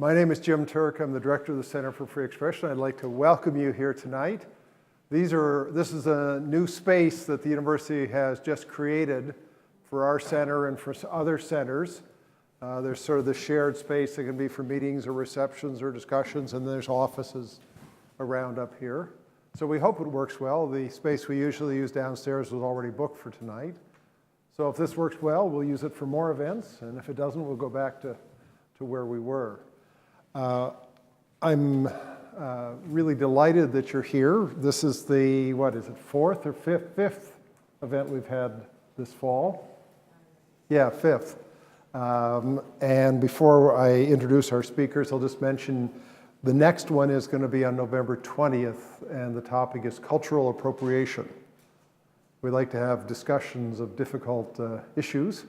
My name is Jim Turk. I'm the director of the Center for Free Expression. I'd like to welcome you here tonight. This is a new space that the university has just created for our center and for other centers. There's sort of the shared space that can be for meetings or receptions or discussions, and there's offices around up here. So we hope it works well. The space we usually use downstairs was already booked for tonight. So if this works well, we'll use it for more events, and if it doesn't, we'll go back to where we were. I'm really delighted that you're here. This is the, fourth or fifth event we've had this fall? Yeah, fifth. And before I introduce our speakers, I'll just mention the next one is going to be on November 20th, and the topic is cultural appropriation. We like to have discussions of difficult issues.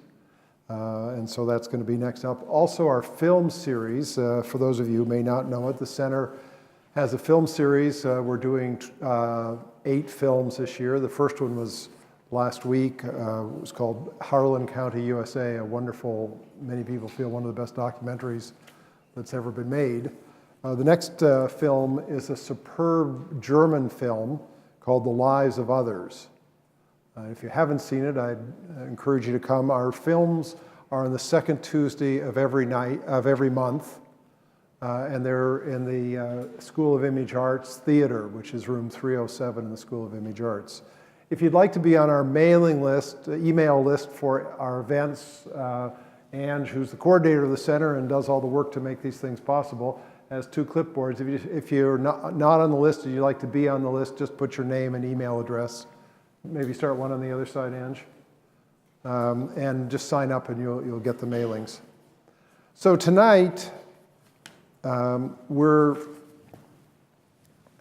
And so that's going to be next up. Also, our film series, for those of you who may not know it, the center has a film series. We're doing 8 films this year. The first one was last week. It was called Harlan County, USA, a wonderful, many people feel one of the best documentaries that's ever been made. The next film is a superb German film called The Lives of Others. If you haven't seen it, I'd encourage you to come. Our films are on the second Tuesday of every month, and they're in the School of Image Arts Theater, which is room 307 in the School of Image Arts. If you'd like to be on our mailing list, email list for our events, Ange, who's the coordinator of the center and does all the work to make these things possible, has 2 clipboards. If you're not on the list and you'd like to be on the list, just put your name and email address. Maybe start one on the other side, Ange. And just sign up and you'll get the mailings. So tonight, we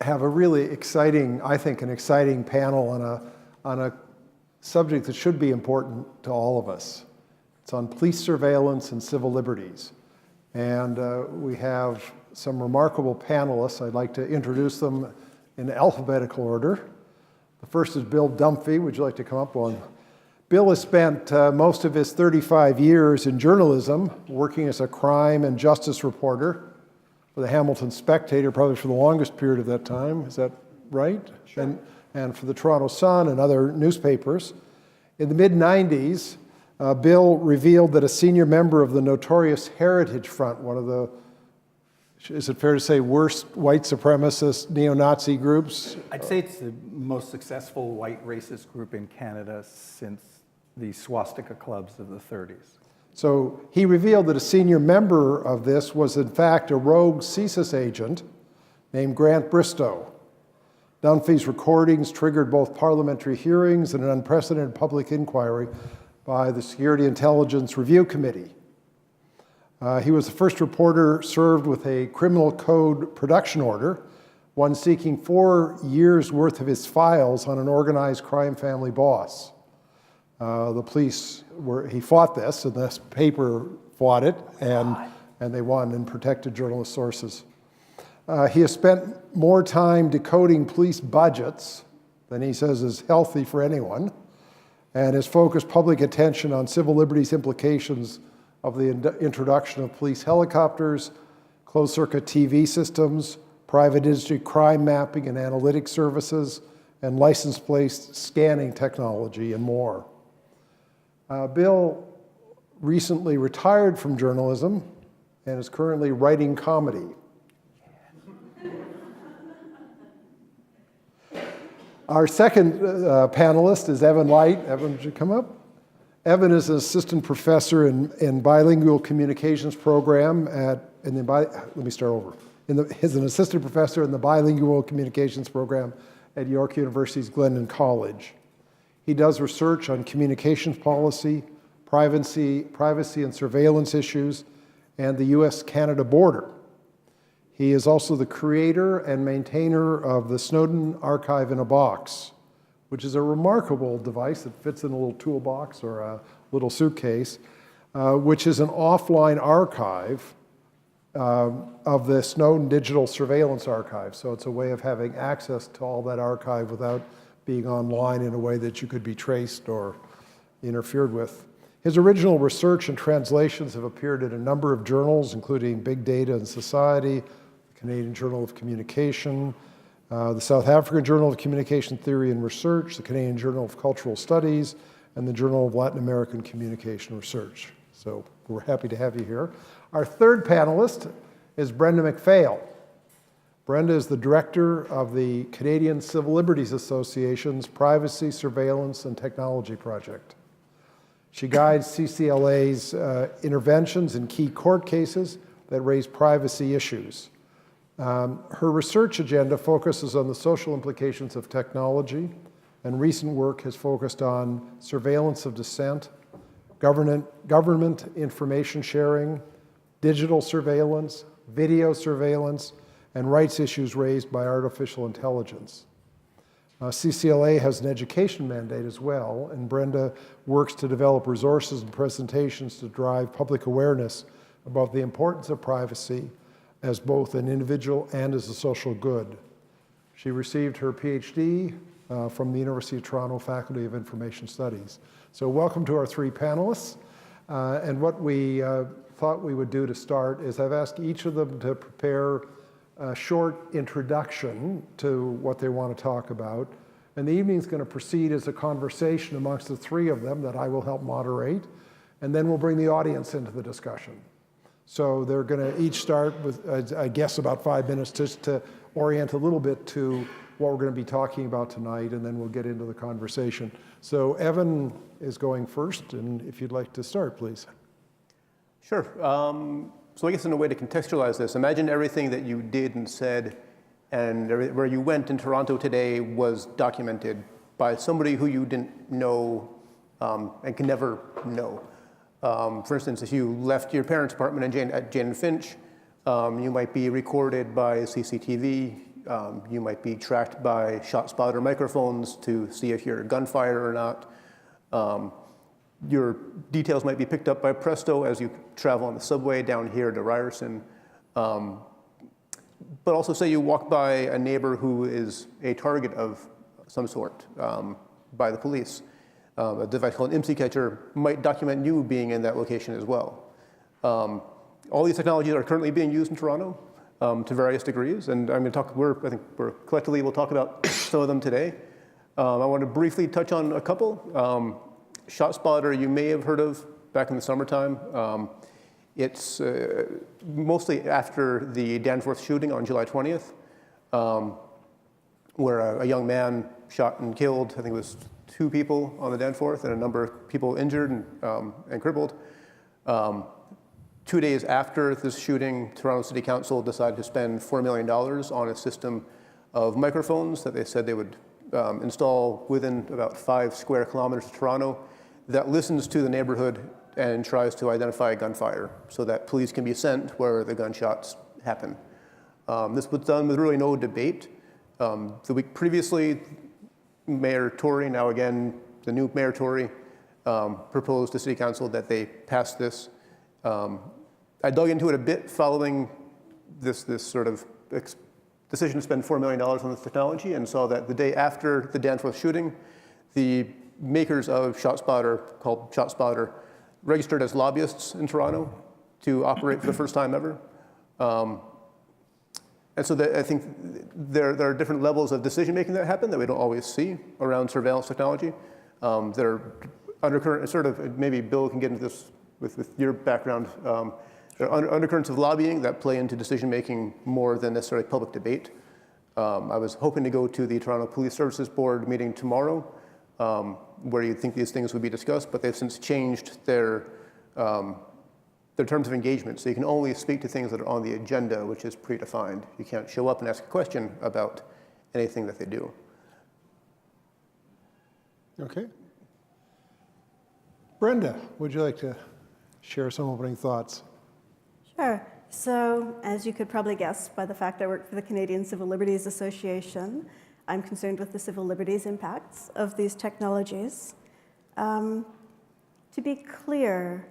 have a really exciting, I think, an exciting panel on a subject that should be important to all of us. It's on police surveillance and civil liberties. And we have some remarkable panelists. I'd like to introduce them in alphabetical order. The first is Bill Dunphy. Would you like to come up on? Bill has spent most of his 35 years in journalism, working as a crime and justice reporter for the Hamilton Spectator, probably for the longest period of that time. Is that right? Sure. And for the Toronto Sun and other newspapers. In the mid-90s, Bill revealed that a senior member of the notorious Heritage Front, one of the, is it fair to say, worst white supremacist neo-Nazi groups? I'd say it's the most successful white racist group in Canada since the swastika clubs of the 30s. So he revealed that a senior member of this was in fact a rogue CSIS agent named Grant Bristow. Dunphy's recordings triggered both parliamentary hearings and an unprecedented public inquiry by the Security Intelligence Review Committee. He was the first reporter served with a criminal code production order, one seeking 4 years' worth of his files on an organized crime family boss. The police he fought this, and this paper fought it, and they won and protected journalist sources. He has spent more time decoding police budgets than he says is healthy for anyone, and has focused public attention on civil liberties implications of the introduction of police helicopters, closed-circuit TV systems, private industry crime mapping and analytic services, and license plate scanning technology, and more. Bill recently retired from journalism and is currently writing comedy. Our second panelist is Evan Light. Evan, would you come up? Evan is an assistant professor in bilingual communications program is an assistant professor in the bilingual communications program at York University's Glendon College. He does research on communications policy, privacy and surveillance issues, and the US-Canada border. He is also the creator and maintainer of the Snowden Archive in a Box, which is a remarkable device that fits in a little toolbox or a little suitcase, which is an offline archive of the Snowden Digital Surveillance Archive. So it's a way of having access to all that archive without being online in a way that you could be traced or interfered with. His original research and translations have appeared in a number of journals, including Big Data and Society, the Canadian Journal of Communication, the South African Journal of Communication Theory and Research, the Canadian Journal of Cultural Studies, and the Journal of Latin American Communication Research. So we're happy to have you here. Our third panelist is Brenda McPhail. Brenda is the director of the Canadian Civil Liberties Association's Privacy, Surveillance, and Technology Project. She guides CCLA's interventions in key court cases that raise privacy issues. Her research agenda focuses on the social implications of technology, and recent work has focused on surveillance of dissent, government information sharing, digital surveillance, video surveillance, and rights issues raised by artificial intelligence. CCLA has an education mandate as well, and Brenda works to develop resources and presentations to drive public awareness about the importance of privacy as both an individual and as a social good. She received her PhD from the University of Toronto Faculty of Information Studies. So welcome to our three panelists. And what we thought we would do to start is I've asked each of them to prepare a short introduction to what they want to talk about. And the evening's going to proceed as a conversation amongst the three of them that I will help moderate. And then we'll bring the audience into the discussion. So they're going to each start with, I guess, about 5 minutes just to orient a little bit to what we're going to be talking about tonight, and then we'll get into the conversation. So Evan is going first, and if you'd like to start, please. Sure. So I guess in a way to contextualize this, imagine everything that you did and said and where you went in Toronto today was documented by somebody who you didn't know and can never know. For instance, if you left your parents' apartment at Jane and Finch, you might be recorded by CCTV. You might be tracked by ShotSpotter microphones to see if you're gunfire or not. Your details might be picked up by Presto as you travel on the subway down here to Ryerson. But also say you walk by a neighbor who is a target of some sort by the police. A device called an IMSI catcher might document you being in that location as well. All these technologies are currently being used in Toronto to various degrees, and I'm going to talk. I think we're collectively will talk about some of them today. I want to briefly touch on a couple. ShotSpotter, you may have heard of back in the summertime. It's mostly after the Danforth shooting on July 20th, where a young man shot and killed, I think it was 2 people on the Danforth and a number of people injured and crippled. 2 days after this shooting, Toronto City Council decided to spend $4 million on a system of microphones that they said they would install within about 5 square kilometers of Toronto that listens to the neighborhood and tries to identify gunfire so that police can be sent where the gunshots happen. This was done with really no debate. The week previously, Mayor Tory, now again the new Mayor Tory, proposed to City Council that they pass this. I dug into it a bit following this sort of decision to spend $4 million on this technology and saw that the day after the Danforth shooting, the makers of ShotSpotter, called ShotSpotter, registered as lobbyists in Toronto to operate for the first time ever. And so I think there are different levels of decision-making that happen that we don't always see around surveillance technology. That are undercurrent, sort of, maybe Bill can get into this with your background. There are undercurrents of lobbying that play into decision-making more than necessarily public debate. I was hoping to go to the Toronto Police Services Board meeting tomorrow, where you'd think these things would be discussed, but they've since changed their terms of engagement. So you can only speak to things that are on the agenda, which is predefined. You can't show up and ask a question about anything that they do. Okay. Brenda, would you like to share some opening thoughts? Sure. So, as you could probably guess by the fact I work for the Canadian Civil Liberties Association, I'm concerned with the civil liberties impacts of these technologies. To be clear,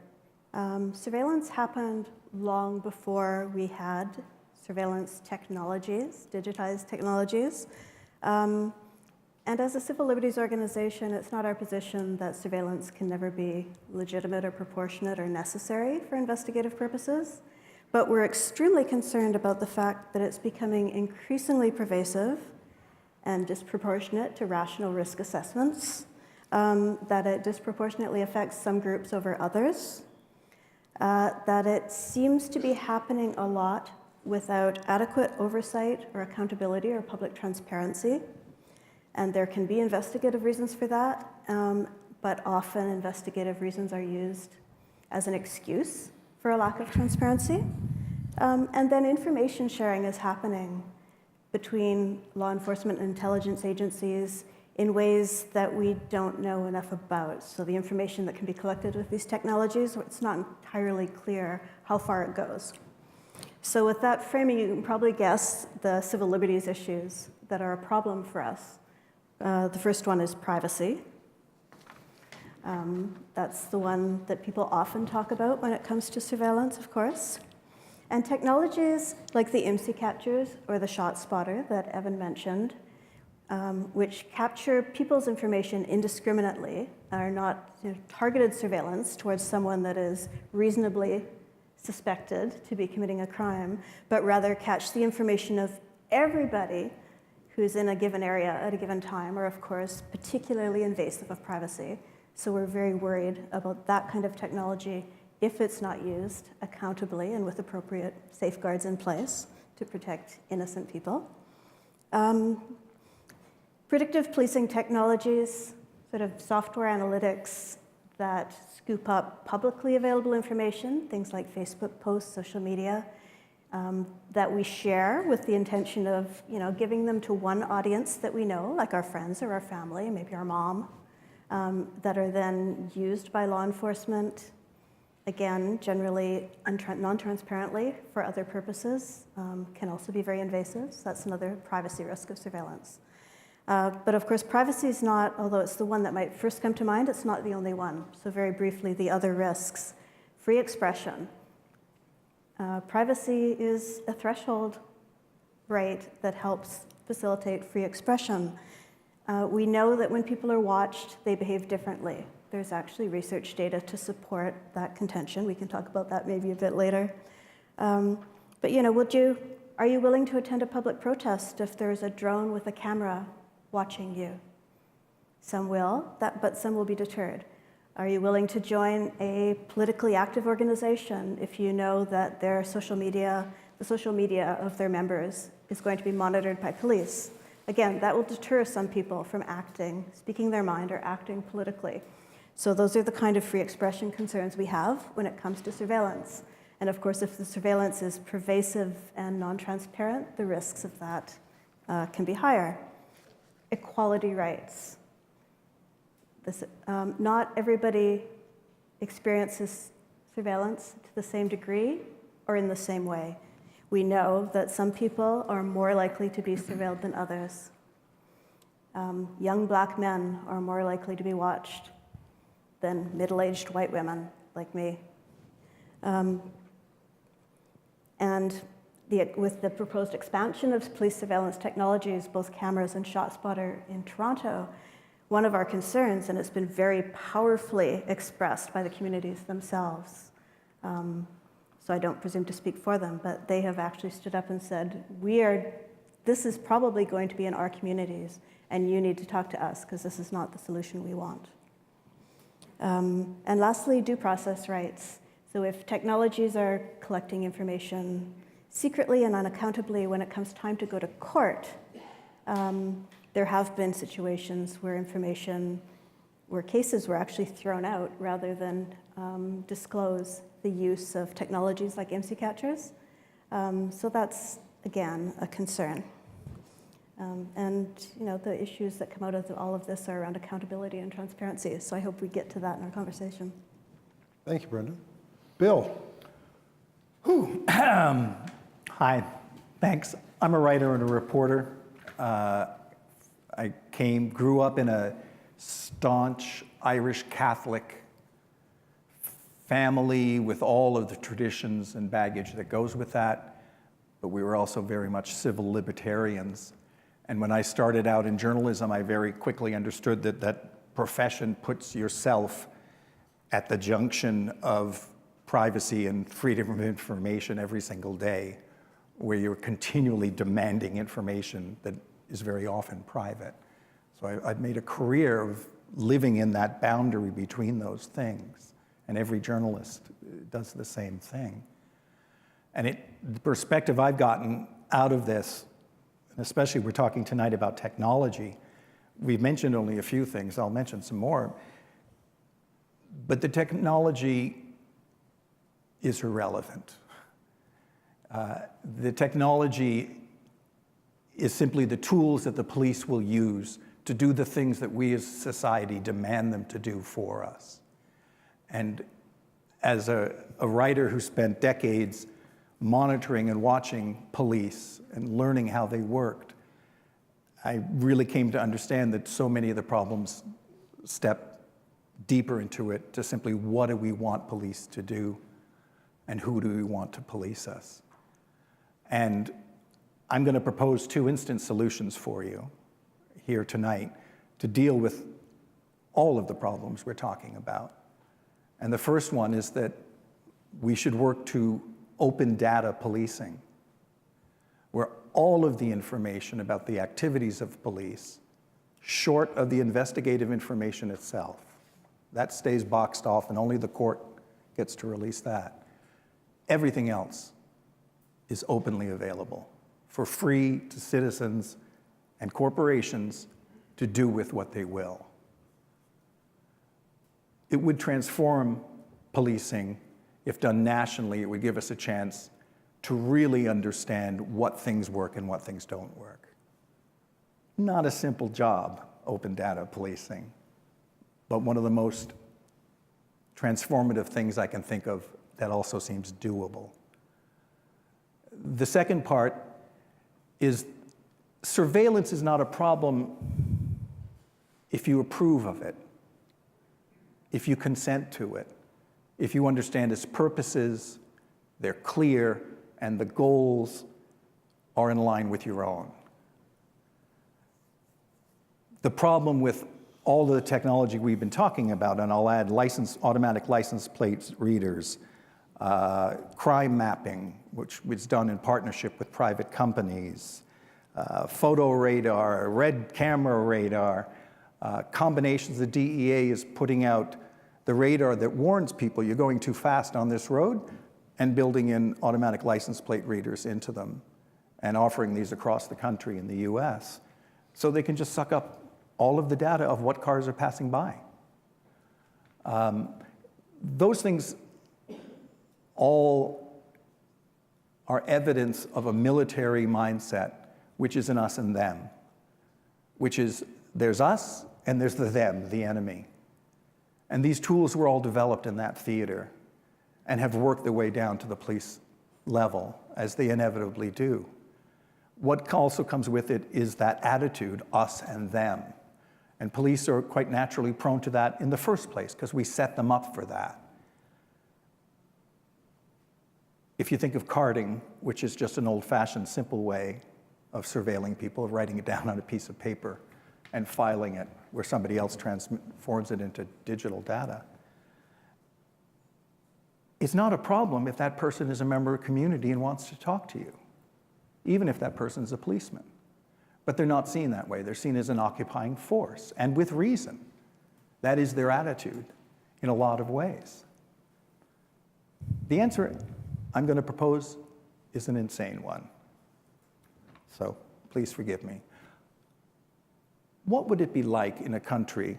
surveillance happened long before we had surveillance technologies, digitized technologies. And as a civil liberties organization, it's not our position that surveillance can never be legitimate or proportionate or necessary for investigative purposes, but we're extremely concerned about the fact that it's becoming increasingly pervasive and disproportionate to rational risk assessments, that it disproportionately affects some groups over others, that it seems to be happening a lot without adequate oversight or accountability or public transparency. And there can be investigative reasons for that, but often investigative reasons are used as an excuse for a lack of transparency. And then information sharing is happening between law enforcement and intelligence agencies in ways that we don't know enough about. So the information that can be collected with these technologies, it's not entirely clear how far it goes. So with that framing, you can probably guess the civil liberties issues that are a problem for us. The first one is privacy. That's the one that people often talk about when it comes to surveillance, of course. And technologies like the IMSI captures or the ShotSpotter that Evan mentioned, which capture people's information indiscriminately, are not targeted surveillance towards someone that is reasonably suspected to be committing a crime, but rather catch the information of everybody who's in a given area at a given time, are of course particularly invasive of privacy. So we're very worried about that kind of technology if it's not used accountably and with appropriate safeguards in place to protect innocent people. Predictive policing technologies, sort of software analytics that scoop up publicly available information, things like Facebook posts, social media, that we share with the intention of giving them to one audience that we know, like our friends or our family, maybe our mom, that are then used by law enforcement, again, generally non-transparently for other purposes, can also be very invasive. So that's another privacy risk of surveillance. But of course, privacy is not, although it's the one that might first come to mind, it's not the only one. So very briefly, the other risks. Free expression. Privacy is a threshold right that helps facilitate free expression. We know that when people are watched, they behave differently. There's actually research data to support that contention. We can talk about that maybe a bit later. But are you willing to attend a public protest if there's a drone with a camera watching you? Some will, but some will be deterred. Are you willing to join a politically active organization if you know that the social media of their members is going to be monitored by police? Again, that will deter some people from speaking their mind or acting politically. So those are the kind of free expression concerns we have when it comes to surveillance. And of course, if the surveillance is pervasive and non-transparent, the risks of that can be higher. Equality rights. Not everybody experiences surveillance to the same degree or in the same way. We know that some people are more likely to be surveilled than others. Young black men are more likely to be watched than middle-aged white women like me. With the proposed expansion of police surveillance technologies, both cameras and ShotSpotter in Toronto, one of our concerns, and it's been very powerfully expressed by the communities themselves, so I don't presume to speak for them, but they have actually stood up and said, this is probably going to be in our communities, and you need to talk to us, because this is not the solution we want. And lastly, due process rights. So if technologies are collecting information secretly and unaccountably, when it comes time to go to court, there have been situations where cases were actually thrown out rather than disclose the use of technologies like IMSI captures. So that's, again, a concern. And the issues that come out of all of this are around accountability and transparency. So I hope we get to that in our conversation. Thank you, Brenda. Bill. Hi, thanks. I'm a writer and a reporter. I grew up in a staunch Irish Catholic family with all of the traditions and baggage that goes with that, but we were also very much civil libertarians. And when I started out in journalism, I very quickly understood that that profession puts yourself at the junction of privacy and freedom of information every single day, where you're continually demanding information that is very often private. So I've made a career of living in that boundary between those things, and every journalist does the same thing. And the perspective I've gotten out of this, and especially we're talking tonight about technology, we've mentioned only a few things, I'll mention some more, but the technology is irrelevant. The technology is simply the tools that the police will use to do the things that we as society demand them to do for us. And as a writer who spent decades monitoring and watching police and learning how they worked, I really came to understand that so many of the problems step deeper into it to simply what do we want police to do and who do we want to police us. And I'm going to propose 2 instant solutions for you here tonight to deal with all of the problems we're talking about. And the first one is that we should work to open data policing, where all of the information about the activities of police, short of the investigative information itself, that stays boxed off and only the court gets to release that. Everything else is openly available for free to citizens and corporations to do with what they will. It would transform policing. If done nationally, it would give us a chance to really understand what things work and what things don't work. Not a simple job, open data policing, but one of the most transformative things I can think of that also seems doable. The second part is surveillance is not a problem if you approve of it, if you consent to it, if you understand its purposes, they're clear, and the goals are in line with your own. The problem with all the technology we've been talking about, and I'll add automatic license plate readers, crime mapping, which was done in partnership with private companies, photo radar, red camera radar, combinations. The DEA is putting out the radar that warns people you're going too fast on this road and building in automatic license plate readers into them and offering these across the country in the US so they can just suck up all of the data of what cars are passing by. Those things all are evidence of a military mindset, which is in us and them, which is there's us and there's the them, the enemy. And these tools were all developed in that theater and have worked their way down to the police level, as they inevitably do. What also comes with it is that attitude, us and them. And police are quite naturally prone to that in the first place, because we set them up for that. If you think of carding, which is just an old-fashioned, simple way of surveilling people, of writing it down on a piece of paper and filing it where somebody else transforms it into digital data, it's not a problem if that person is a member of a community and wants to talk to you, even if that person is a policeman. But they're not seen that way. They're seen as an occupying force, and with reason. That is their attitude in a lot of ways. The answer I'm going to propose is an insane one. So please forgive me. What would it be like in a country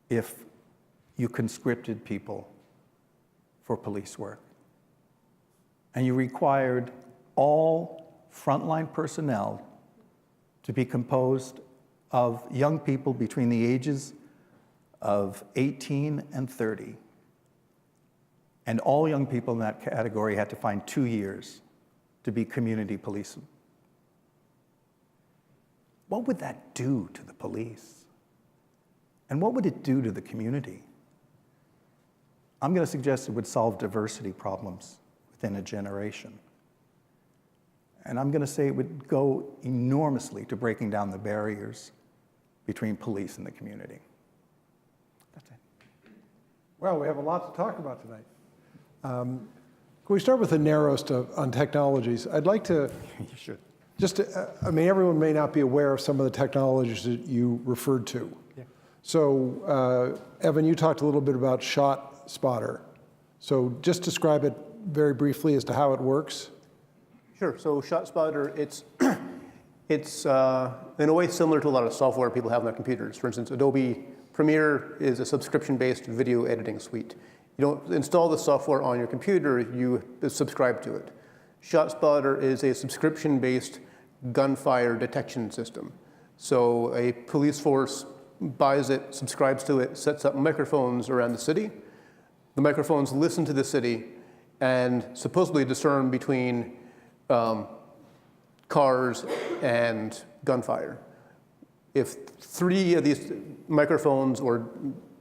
if you conscripted people for police work and you required all frontline personnel to be composed of young people between the ages of 18 and 30. And all young people in that category had to find 2 years to be community police. What would that do to the police? And what would it do to the community? I'm going to suggest it would solve diversity problems within a generation. And I'm going to say it would go enormously to breaking down the barriers between police and the community. That's it. Well, we have a lot to talk about tonight. Can we start with the narrowest on technologies? I'd like to You should. I mean, everyone may not be aware of some of the technologies that you referred to. Yeah. So, Evan, you talked a little bit about ShotSpotter. So just describe it very briefly as to how it works. Sure. So ShotSpotter, it's in a way similar to a lot of software people have on their computers. For instance, Adobe Premiere is a subscription-based video editing suite. You don't install the software on your computer, you subscribe to it. ShotSpotter is a subscription-based gunfire detection system. So a police force buys it, subscribes to it, sets up microphones around the city. The microphones listen to the city and supposedly discern between cars and gunfire. If 3 of these microphones or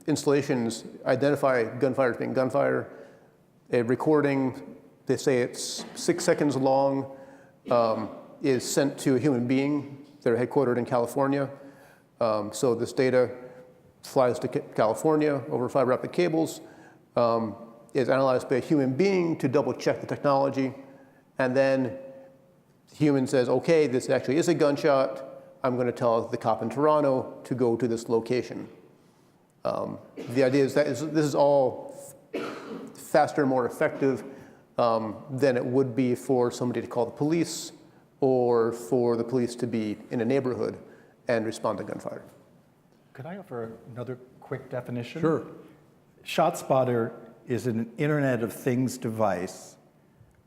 installations identify gunfire as being gunfire, a recording, they say it's 6 seconds long, is sent to a human being. They're headquartered in California. So this data flies to California over fiber optic cables, is analyzed by a human being to double check the technology. And then the human says, okay, this actually is a gunshot. I'm going to tell the cop in Toronto to go to this location. The idea is that this is all faster, more effective than it would be for somebody to call the police or for the police to be in a neighborhood and respond to gunfire. Could I offer another quick definition? Sure. ShotSpotter is an Internet of Things device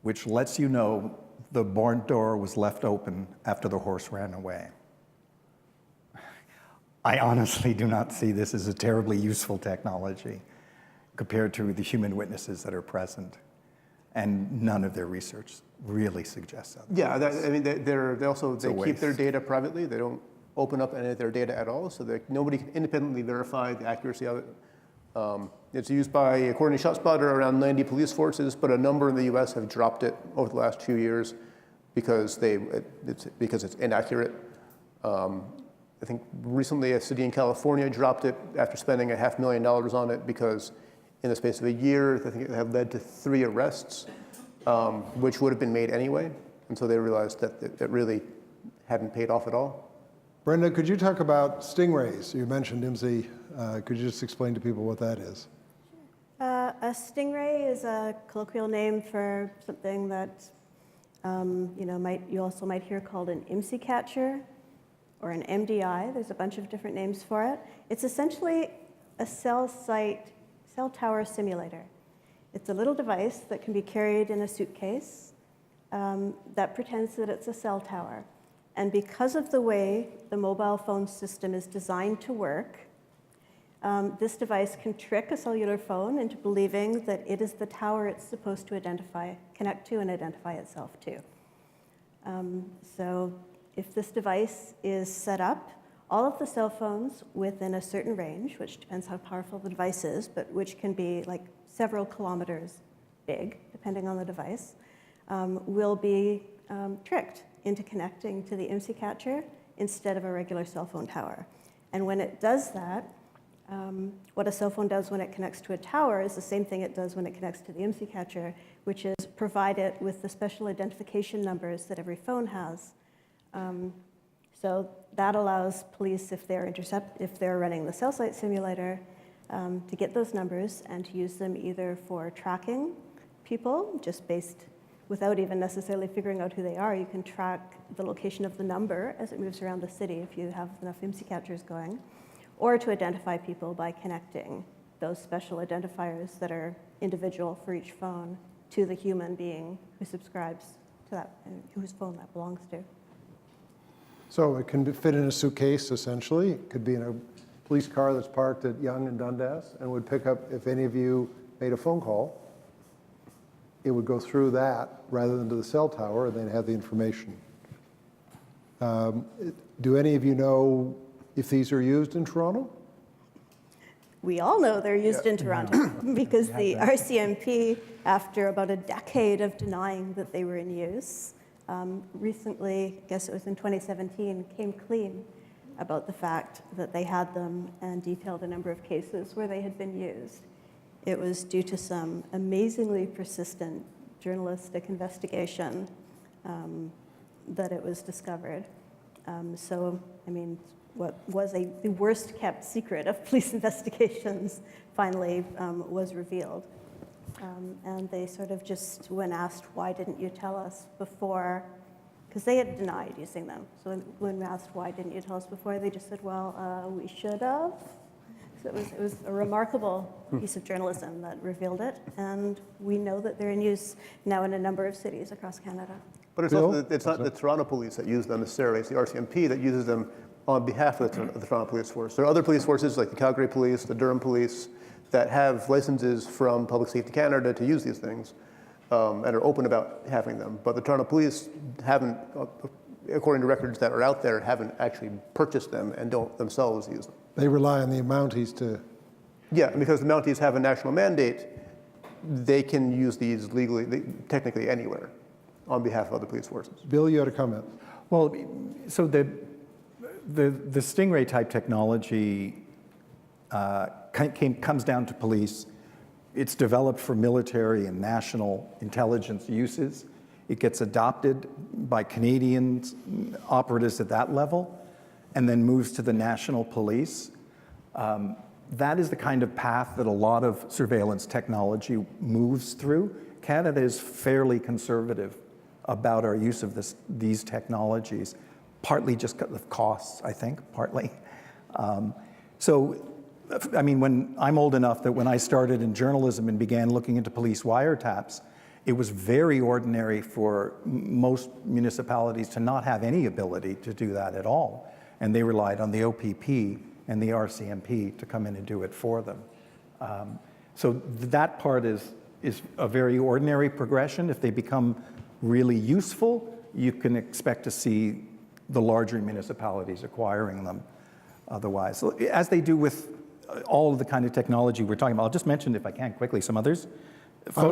which lets you know the barn door was left open after the horse ran away. I honestly do not see this as a terribly useful technology compared to the human witnesses that are present. And none of their research really suggests that. Yeah, I mean, they also keep their waste. data privately. They don't open up any of their data at all, so that nobody can independently verify the accuracy of it. It's used by, according to ShotSpotter, around 90 police forces, but a number in the U.S. have dropped it over the last few years because it's inaccurate. I think recently a city in California dropped it after spending $500,000 on it because in the space of a year, I think it had led to 3 arrests, which would have been made anyway. And so they realized that it really hadn't paid off at all. Brenda, could you talk about Stingrays? You mentioned IMSI. Could you just explain to people what that is? A stingray is a colloquial name for something that you also might hear called an IMSI catcher or an MDI. There's a bunch of different names for it. It's essentially a cell tower simulator. It's a little device that can be carried in a suitcase that pretends that it's a cell tower. And because of the way the mobile phone system is designed to work, this device can trick a cellular phone into believing that it is the tower it's supposed to connect to and identify itself to. So if this device is set up, all of the cell phones within a certain range, which depends how powerful the device is, but which can be like several kilometers big, depending on the device, will be tricked into connecting to the IMSI catcher instead of a regular cell phone tower. And when it does that, what a cell phone does when it connects to a tower is the same thing it does when it connects to the IMSI catcher, which is provide it with the special identification numbers that every phone has. So that allows police, if they're running the cell site simulator, to get those numbers and to use them either for tracking people, just based without even necessarily figuring out who they are. You can track the location of the number as it moves around the city if you have enough IMSI catchers going, or to identify people by connecting those special identifiers that are individual for each phone to the human being who subscribes to that, and whose phone that belongs to. So it can fit in a suitcase, essentially. It could be in a police car that's parked at Yonge and Dundas and would pick up, if any of you made a phone call, it would go through that rather than to the cell tower and then have the information. Do any of you know if these are used in Toronto? We all know they're used in Toronto because the RCMP, after about a decade of denying that they were in use, recently, I guess it was in 2017, came clean about the fact that they had them and detailed a number of cases where they had been used. It was due to some amazingly persistent journalistic investigation that it was discovered. So, I mean, what was the worst kept secret of police investigations finally was revealed. And they sort of just, when asked, why didn't you tell us before, because they had denied using them. So when asked, why didn't you tell us before, they just said, well, we should have. So it was a remarkable piece of journalism that revealed it. And we know that they're in use now in a number of cities across Canada. But it's, also, it's not the Toronto police that use them necessarily. It's the RCMP that uses them on behalf of the Toronto Police Force. There are other police forces like the Calgary Police, the Durham Police, that have licenses from Public Safety Canada to use these things and are open about having them. But the Toronto Police haven't, according to records that are out there, haven't actually purchased them and don't themselves use them. They rely on the Mounties to... Yeah, and because the Mounties have a national mandate, they can use these legally, technically anywhere on behalf of other police forces. Bill, you had a comment. Well, so the Stingray type technology comes down to police. It's developed for military and national intelligence uses. It gets adopted by Canadian operatives at that level and then moves to the national police. That is the kind of path that a lot of surveillance technology moves through. Canada is fairly conservative about our use of these technologies, partly just because of costs, I think, partly. So, I mean, when I'm old enough that when I started in journalism and began looking into police wiretaps, it was very ordinary for most municipalities to not have any ability to do that at all. And they relied on the OPP and the RCMP to come in and do it for them. So that part is a very ordinary progression. If they become really useful, you can expect to see the larger municipalities acquiring them otherwise. So, as they do with all of the kind of technology we're talking about. I'll just mention, if I can quickly, some others.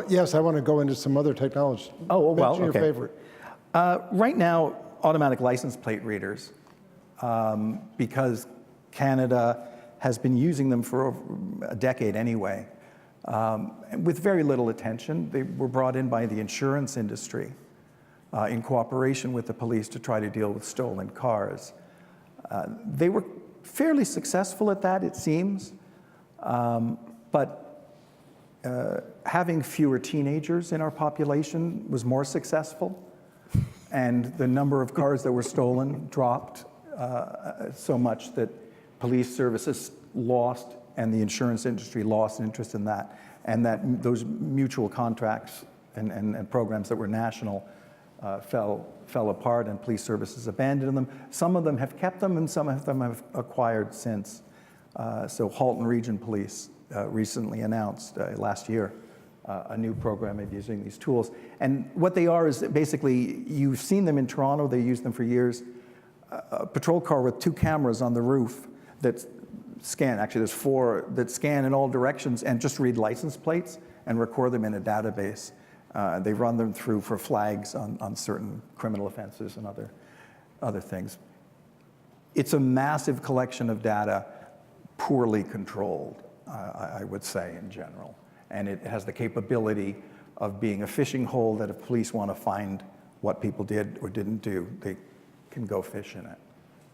Yes, I want to go into some other technology. Oh, well, Mention okay. your favorite. Right now, automatic license plate readers, because Canada has been using them for over a decade anyway, with very little attention. They were brought in by the insurance industry in cooperation with the police to try to deal with stolen cars. They were fairly successful at that, it seems, but having fewer teenagers in our population was more successful, and the number of cars that were stolen dropped so much that police services lost and the insurance industry lost interest in that, and that those mutual contracts and programs that were national fell apart, and police services abandoned them. Some of them have kept them, and some of them have acquired since. So Halton Region Police recently announced last year a new program of using these tools. And what they are is basically, you've seen them in Toronto, they used them for years, a patrol car with 2 cameras on the roof that scan, actually there's 4, that scan in all directions and just read license plates and record them in a database. They run them through for flags on certain criminal offenses and other things. It's a massive collection of data, poorly controlled, I would say in general. And it has the capability of being a fishing hole that if police want to find what people did or didn't do, they can go fish in it.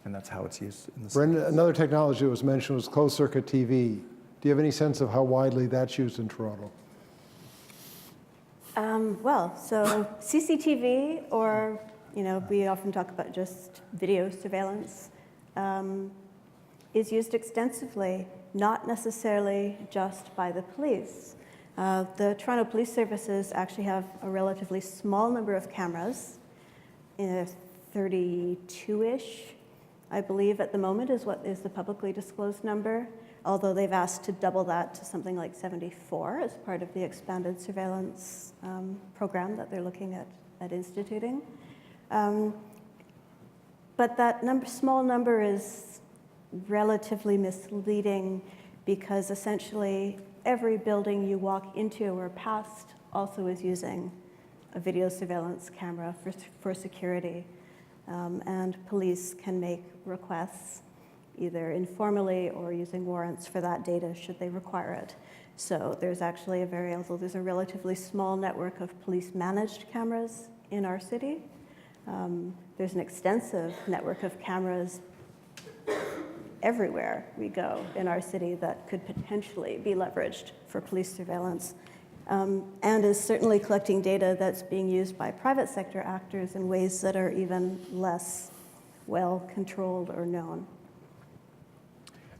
And that's how it's used in the Brenda, another technology that was mentioned was closed-circuit TV. Do you have any sense of how widely that's used in Toronto? Well, so CCTV, or, you know, we often talk about just video surveillance, is used extensively, not necessarily just by the police. The Toronto Police Services actually have a relatively small number of cameras, 32-ish, I believe at the moment is what is the publicly disclosed number, although they've asked to double that to something like 74 as part of the expanded surveillance program that they're looking at instituting. But that small number is relatively misleading because essentially every building you walk into or past also is using a video surveillance camera for security. And police can make requests either informally or using warrants for that data should they require it. So there's actually although there's a relatively small network of police-managed cameras in our city, there's an extensive network of cameras everywhere we go in our city that could potentially be leveraged for police surveillance, and is certainly collecting data that's being used by private sector actors in ways that are even less well controlled or known.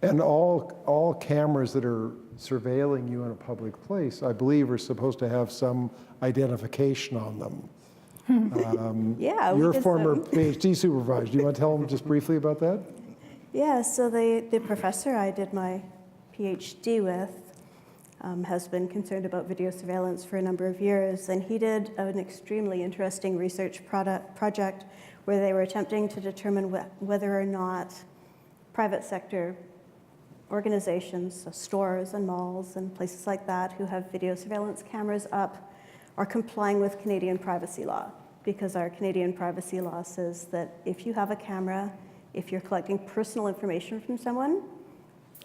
And all cameras that are surveilling you in a public place, I believe, are supposed to have some identification on them. Yeah, we Your did former some. PhD supervisor, do you want to tell them just briefly about that? Yeah, so the professor I did my PhD with has been concerned about video surveillance for a number of years, and he did an extremely interesting research project where they were attempting to determine whether or not private sector organizations, so stores and malls and places like that who have video surveillance cameras up are complying with Canadian privacy law, because our Canadian privacy law says that if you have a camera, if you're collecting personal information from someone,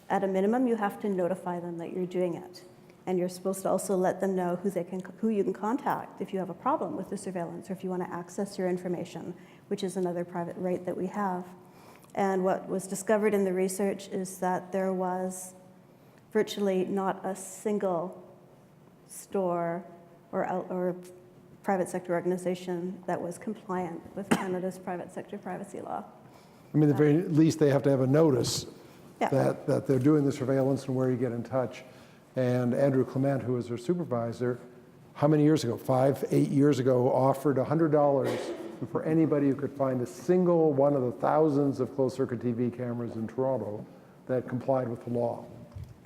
at a minimum, you have to notify them that you're doing it. And you're supposed to also let them know who you can contact if you have a problem with the surveillance or if you want to access your information, which is another private right that we have. And what was discovered in the research is that there was virtually not a single store or private sector organization that was compliant with Canada's private sector privacy law. I mean, at the very least, they have to have a notice Yeah. that they're doing the surveillance and where you get in touch. And Andrew Clement, who was their supervisor, how many years ago, 5, 8 years ago, offered $100 for anybody who could find a single one of the thousands of closed-circuit TV cameras in Toronto that complied with the law.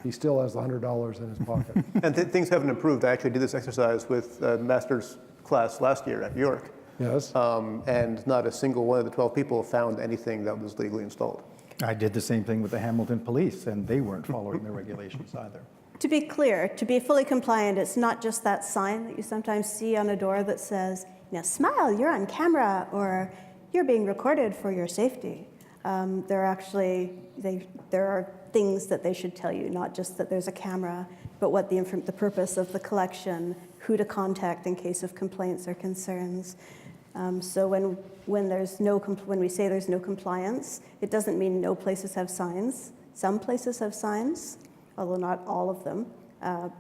He still has the $100 in his pocket. And things haven't improved. I actually did this exercise with a master's class last year at York. Yes? And not a single one of the 12 people found anything that was legally installed. I did the same thing with the Hamilton Police, and they weren't following the regulations either. To be clear, to be fully compliant, it's not just that sign that you sometimes see on a door that says, smile, you're on camera, or you're being recorded for your safety. There are things that they should tell you, not just that there's a camera, but what the purpose of the collection, who to contact in case of complaints or concerns. So when we say there's no compliance, it doesn't mean no places have signs. Some places have signs, although not all of them,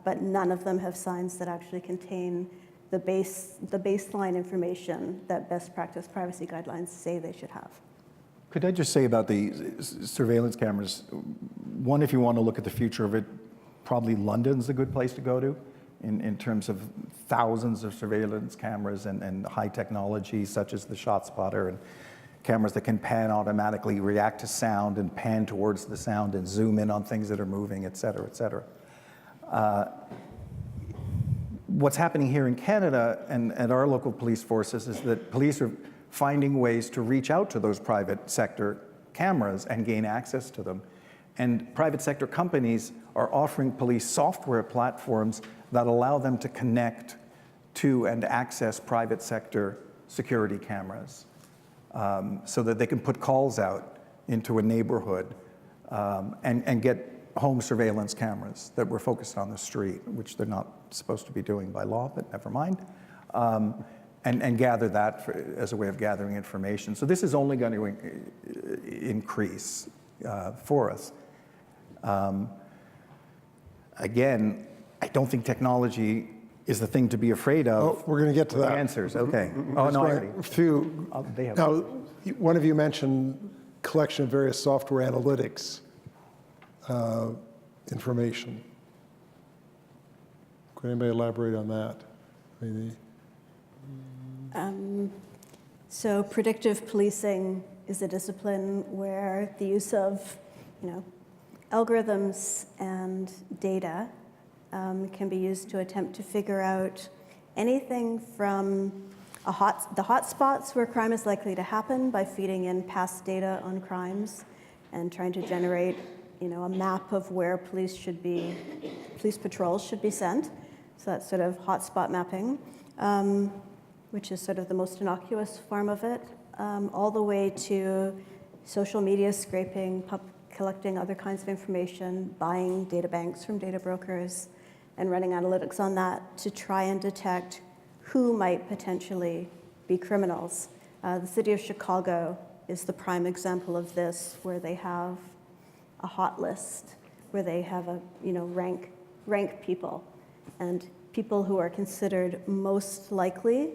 but none of them have signs that actually contain the baseline information that best practice privacy guidelines say they should have. Could I just say about the surveillance cameras, one, if you want to look at the future of it, probably London's a good place to go to in terms of thousands of surveillance cameras and high technology such as the ShotSpotter and cameras that can pan automatically, react to sound and pan towards the sound and zoom in on things that are moving, et cetera, et cetera. What's happening here in Canada and at our local police forces is that police are finding ways to reach out to those private sector cameras and gain access to them. And private sector companies are offering police software platforms that allow them to connect to and access private sector security cameras so that they can put calls out into a neighborhood and get home surveillance cameras that were focused on the street, which they're not supposed to be doing by law, but never mind, and gather that as a way of gathering information. So this is only going to increase for us. Again, I don't think technology is the thing to be afraid of. Oh, we're going to get to that. Answers, okay. Oh, no, I already. Now, one of you mentioned collection of various software analytics information. Could anybody elaborate on that? So predictive policing is a discipline where the use of, algorithms and data can be used to attempt to figure out anything from the hotspots where crime is likely to happen by feeding in past data on crimes and trying to generate, a map of where police patrols should be sent. So that's sort of hotspot mapping. which is sort of the most innocuous form of it, all the way to social media scraping, collecting other kinds of information, buying data banks from data brokers, and running analytics on that to try and detect who might potentially be criminals. The city of Chicago is the prime example of this, where they have a hot list, where they have a rank people, and people who are considered most likely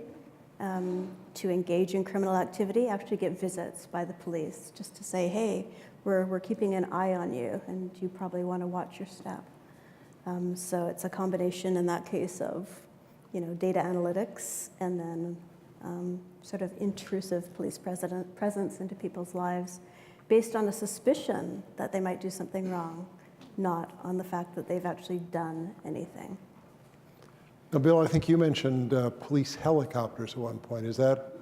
to engage in criminal activity actually get visits by the police just to say, hey, we're keeping an eye on you, and you probably want to watch your step. So it's a combination in that case of data analytics and then sort of intrusive police presence into people's lives based on a suspicion that they might do something wrong, not on the fact that they've actually done anything. Now, Bill, I think you mentioned police helicopters at one point. Is that?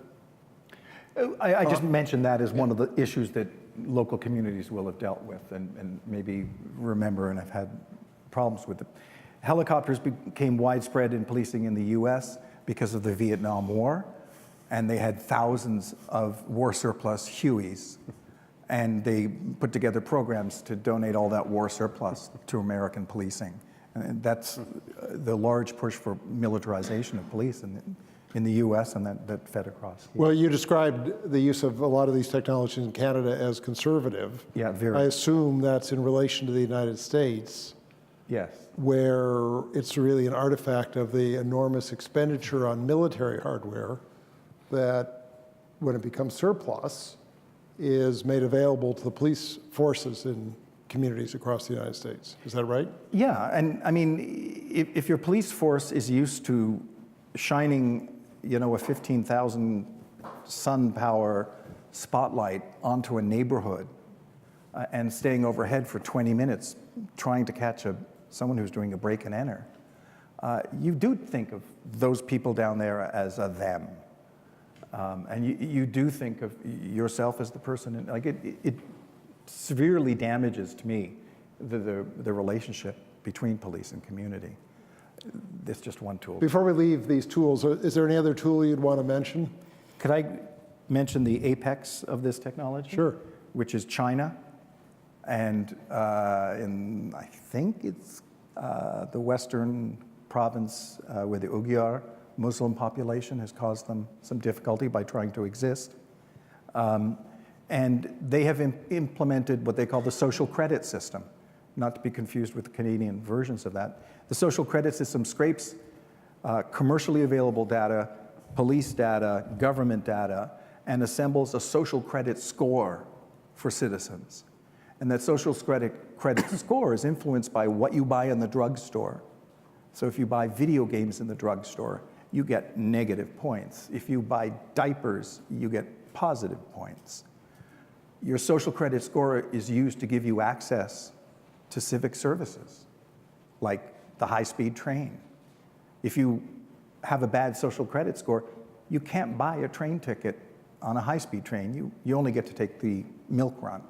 I just mentioned that as one of the issues that local communities will have dealt with and maybe remember and have had problems with it. Helicopters became widespread in policing in the US because of the Vietnam War, and they had thousands of war surplus Hueys, and they put together programs to donate all that war surplus to American policing. And that's the large push for militarization of police in the US, and that fed across here. Well, you described the use of a lot of these technologies in Canada as conservative. Yeah, very. I assume that's in relation to the United States, Yes. where it's really an artifact of the enormous expenditure on military hardware that, when it becomes surplus, is made available to the police forces in communities across the United States. Is that right? Yeah, and I mean, if your police force is used to shining, a 15,000 sun power spotlight onto a neighborhood and staying overhead for 20 minutes trying to catch someone who's doing a break and enter, you do think of those people down there as a them. And you do think of yourself as the person, it severely damages, to me, the relationship between police and community. It's just one tool. Before we leave these tools, is there any other tool you'd want to mention? Could I mention the apex of this technology? Sure. Which is China, and I think it's the western province where the Uyghur Muslim population has caused them some difficulty by trying to exist. And they have implemented what they call the social credit system, not to be confused with the Canadian versions of that. The social credit system scrapes commercially available data, police data, government data, and assembles a social credit score for citizens. And that social credit score is influenced by what you buy in the drugstore. So if you buy video games in the drugstore, you get negative points. If you buy diapers, you get positive points. Your social credit score is used to give you access to civic services, like the high-speed train. If you have a bad social credit score, you can't buy a train ticket on a high-speed train. You only get to take the milk run.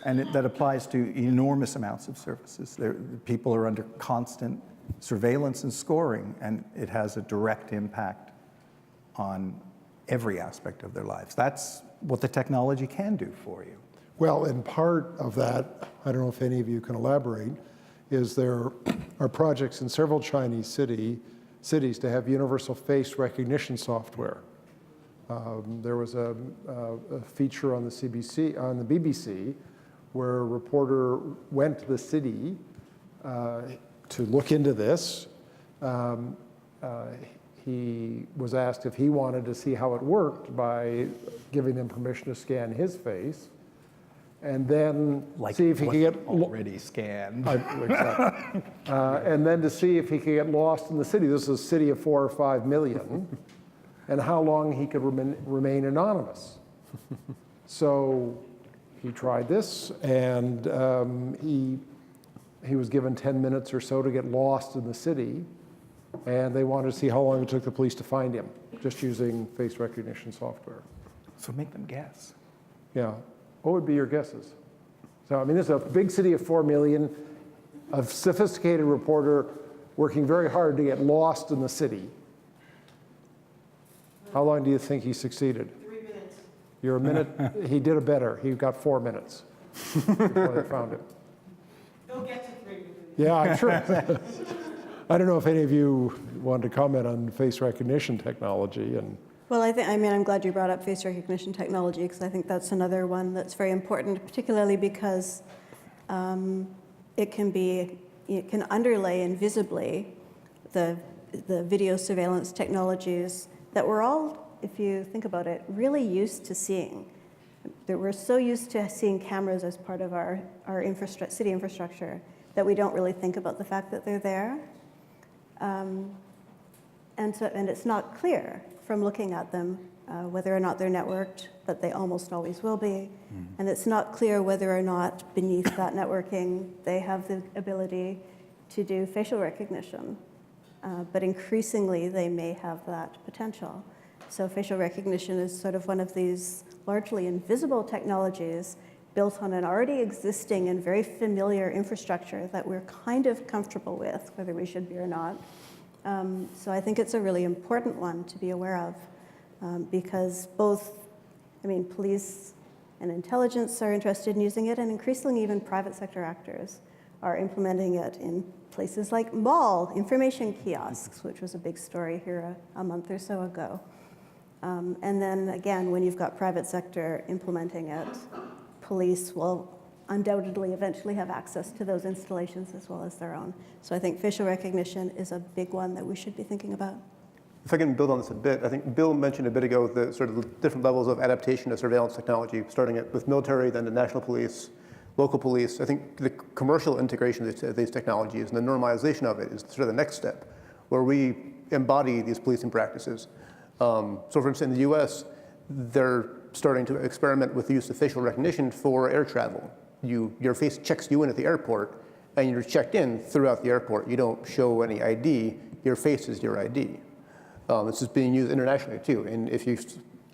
And that applies to enormous amounts of services. People are under constant surveillance and scoring, and it has a direct impact on every aspect of their lives. That's what the technology can do for you. Well, and part of that, I don't know if any of you can elaborate, is there are projects in several Chinese cities to have universal face recognition software. There was a feature on the BBC, where a reporter went to the city to look into this. He was asked if he wanted to see how it worked by giving them permission to scan his face, and then see if he could get already scanned. Exactly. And then to see if he could get lost in the city. This is a city of 4 or 5 million, and how long he could remain anonymous. So he tried this, and he was given 10 minutes or so to get lost in the city, and they wanted to see how long it took the police to find him, just using face recognition software. So make them guess. Yeah. What would be your guesses? So, I mean, this is a big city of 4 million, a sophisticated reporter working very hard to get lost in the city. How long do you think he succeeded? 3 minutes. You're a minute, he did it better. He got 4 minutes before they found him. Don't get to 3 minutes. Yeah, I'm sure. I don't know if any of you want to comment on face recognition technology and Well, I'm glad you brought up face recognition technology because I think that's another one that's very important, particularly because it can underlay invisibly the video surveillance technologies that we're all, if you think about it, really used to seeing. That we're so used to seeing cameras as part of our city infrastructure that we don't really think about the fact that they're there. And it's not clear from looking at them whether or not they're networked, but they almost always will be. And it's not clear whether or not beneath that networking they have the ability to do facial recognition. But increasingly they may have that potential. So facial recognition is sort of one of these largely invisible technologies built on an already existing and very familiar infrastructure that we're kind of comfortable with, whether we should be or not. So I think it's a really important one to be aware of because police and intelligence are interested in using it, and increasingly even private sector actors are implementing it in places like mall information kiosks, which was a big story here a month or so ago. And then again, when you've got private sector implementing it, police will undoubtedly eventually have access to those installations as well as their own. So I think facial recognition is a big one that we should be thinking about. If I can build on this a bit, I think Bill mentioned a bit ago the sort of different levels of adaptation to surveillance technology, starting with military, then the national police, local police. I think the commercial integration of these technologies and the normalization of it is sort of the next step, where we embody these policing practices. So for instance, in the US, they're starting to experiment with the use of facial recognition for air travel. Your face checks you in at the airport, and you're checked in throughout the airport. You don't show any ID. Your face is your ID. This is being used internationally too. And if you,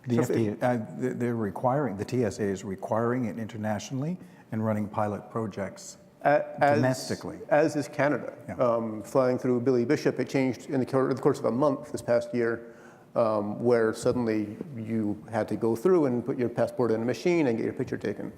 The FDA, they're requiring, the TSA is requiring it internationally and running pilot projects domestically. As is Canada. Yeah. Flying through Billy Bishop, it changed in the course of a month this past year, where suddenly you had to go through and put your passport in a machine and get your picture taken.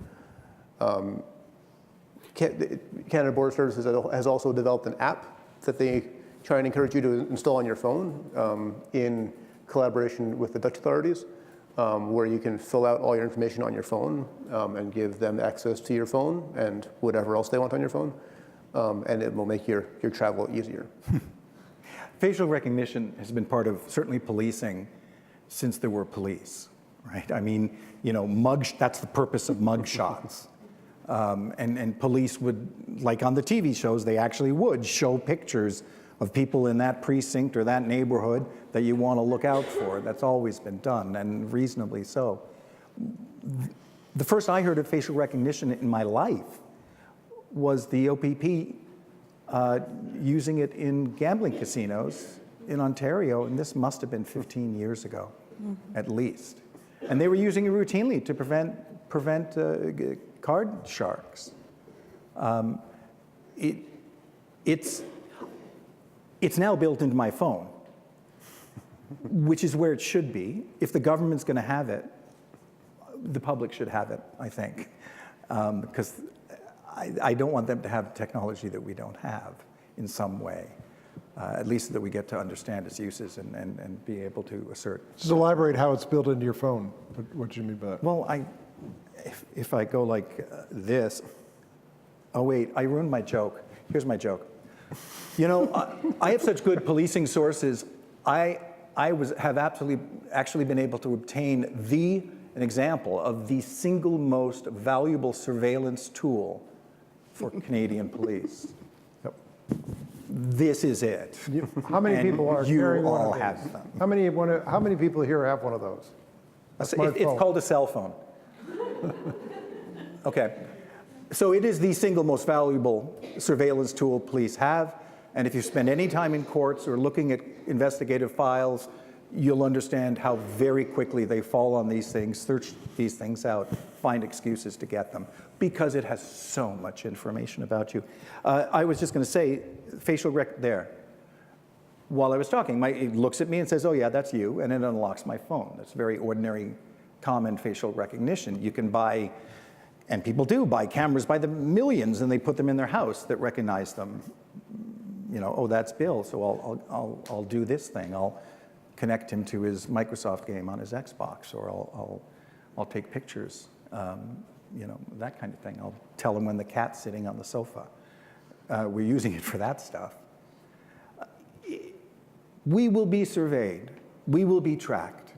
Canada Border Services has also developed an app that they try and encourage you to install on your phone in collaboration with the Dutch authorities, where you can fill out all your information on your phone and give them access to your phone and whatever else they want on your phone, and it will make your travel easier. Facial recognition has been part of certainly policing since there were police, right? I mean, that's the purpose of mug shots. And police would, like on the TV shows, they actually would show pictures of people in that precinct or that neighborhood that you want to look out for. That's always been done, and reasonably so. The first I heard of facial recognition in my life was the OPP using it in gambling casinos in Ontario, and this must have been 15 years ago, at least. And they were using it routinely to prevent card sharks. It's now built into my phone, which is where it should be. If the government's going to have it, the public should have it, I think, because I don't want them to have technology that we don't have in some way, at least that we get to understand its uses and be able to assert. just elaborate how it's built into your phone. What do you mean by that? Well, if I go like this, oh wait, I ruined my joke. Here's my joke. I have such good policing sources. I have actually been able to obtain an example of the single most valuable surveillance tool for Canadian police. Yep. This is it. How many And people are you carrying one all of have those? them. How many people here have one of those? It's smartphone. called a cell phone. Okay. So it is the single most valuable surveillance tool police have. And if you spend any time in courts or looking at investigative files, you'll understand how very quickly they fall on these things, search these things out, find excuses to get them, because it has so much information about you. I was just going to say, facial there. while I was talking. It looks at me and says, oh yeah, that's you, and it unlocks my phone. That's very ordinary, common facial recognition. You can buy, and people do buy cameras by the millions, and they put them in their house that recognize them. You know, oh, that's Bill, so I'll do this thing. I'll connect him to his Microsoft game on his Xbox, or I'll take pictures, you know, that kind of thing. I'll tell him when the cat's sitting on the sofa. We're using it for that stuff. We will be surveyed. We will be tracked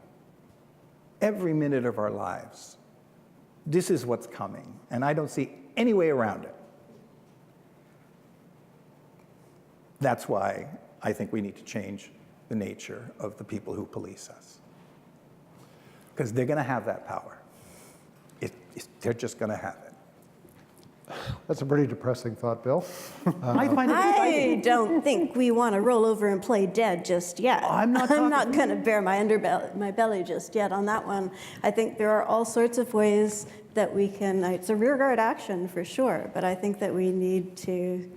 every minute of our lives. This is what's coming, and I don't see any way around it. That's why I think we need to change the nature of the people who police us. Because they're going to have that power. They're just going to have it. That's a pretty depressing thought, Bill. I find it exciting. I don't think we want to roll over and play dead just yet. I'm not going to bare my belly just yet on that one. I think there are all sorts of ways that we can, it's a rearguard action for sure, but I think that we need to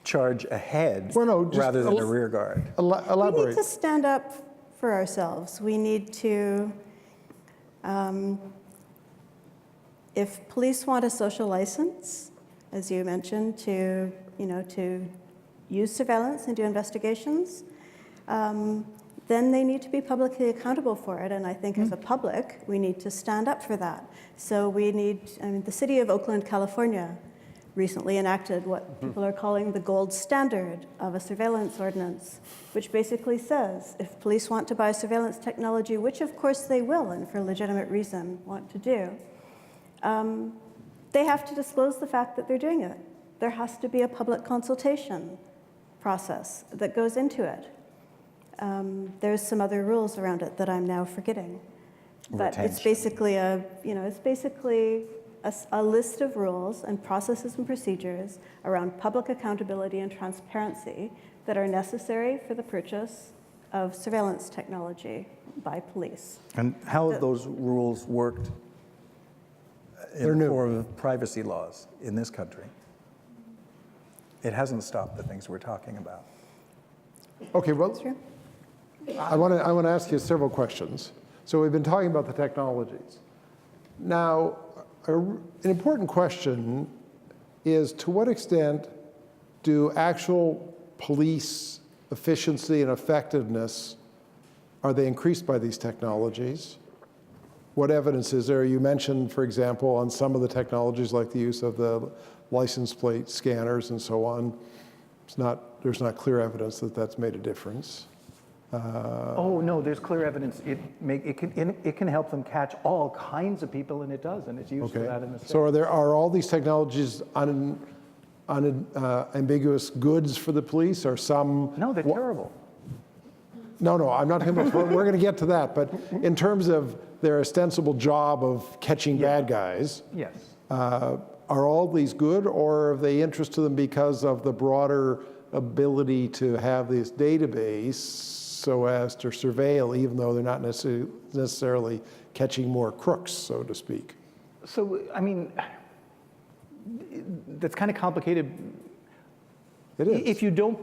Charge ahead Well, no, just rather than a rear guard. We need Elaborate. to stand up for ourselves. We need to, if police want a social license, as you mentioned, to use surveillance and do investigations, then they need to be publicly accountable for it. And I think as a public, we need to stand up for that. So we need, the city of Oakland, California, recently enacted what people are calling the gold standard of a surveillance ordinance, which basically says if police want to buy surveillance technology, which of course they will and for legitimate reason want to do, they have to disclose the fact that they're doing it. There has to be a public consultation process that goes into it. There's some other rules around it that I'm now forgetting. But it's basically a list of rules and processes and procedures around public accountability and transparency that are necessary for the purchase of surveillance technology by police. And how have those rules worked in the form of privacy laws in this country? It hasn't stopped the things we're talking about. Okay, well, True. I want to ask you several questions. So we've been talking about the technologies. Now, an important question is, to what extent do actual police efficiency and effectiveness, are they increased by these technologies? What evidence is there? You mentioned, for example, on some of the technologies like the use of the license plate scanners and so on, there's not clear evidence that that's made a difference. Oh no, there's clear evidence. It can help them catch all kinds of people, and it does, and it's used for that in the state. So are all these technologies unambiguous goods for the police, or some? No, they're terrible. No, I'm not talking about, we're going to get to that, but in terms of their ostensible job of catching bad guys, Yes. are all these good, or are they interest to them because of the broader ability to have this database so as to surveil, even though they're not necessarily catching more crooks, so to speak? So, I mean, that's kind of complicated. It is. If you don't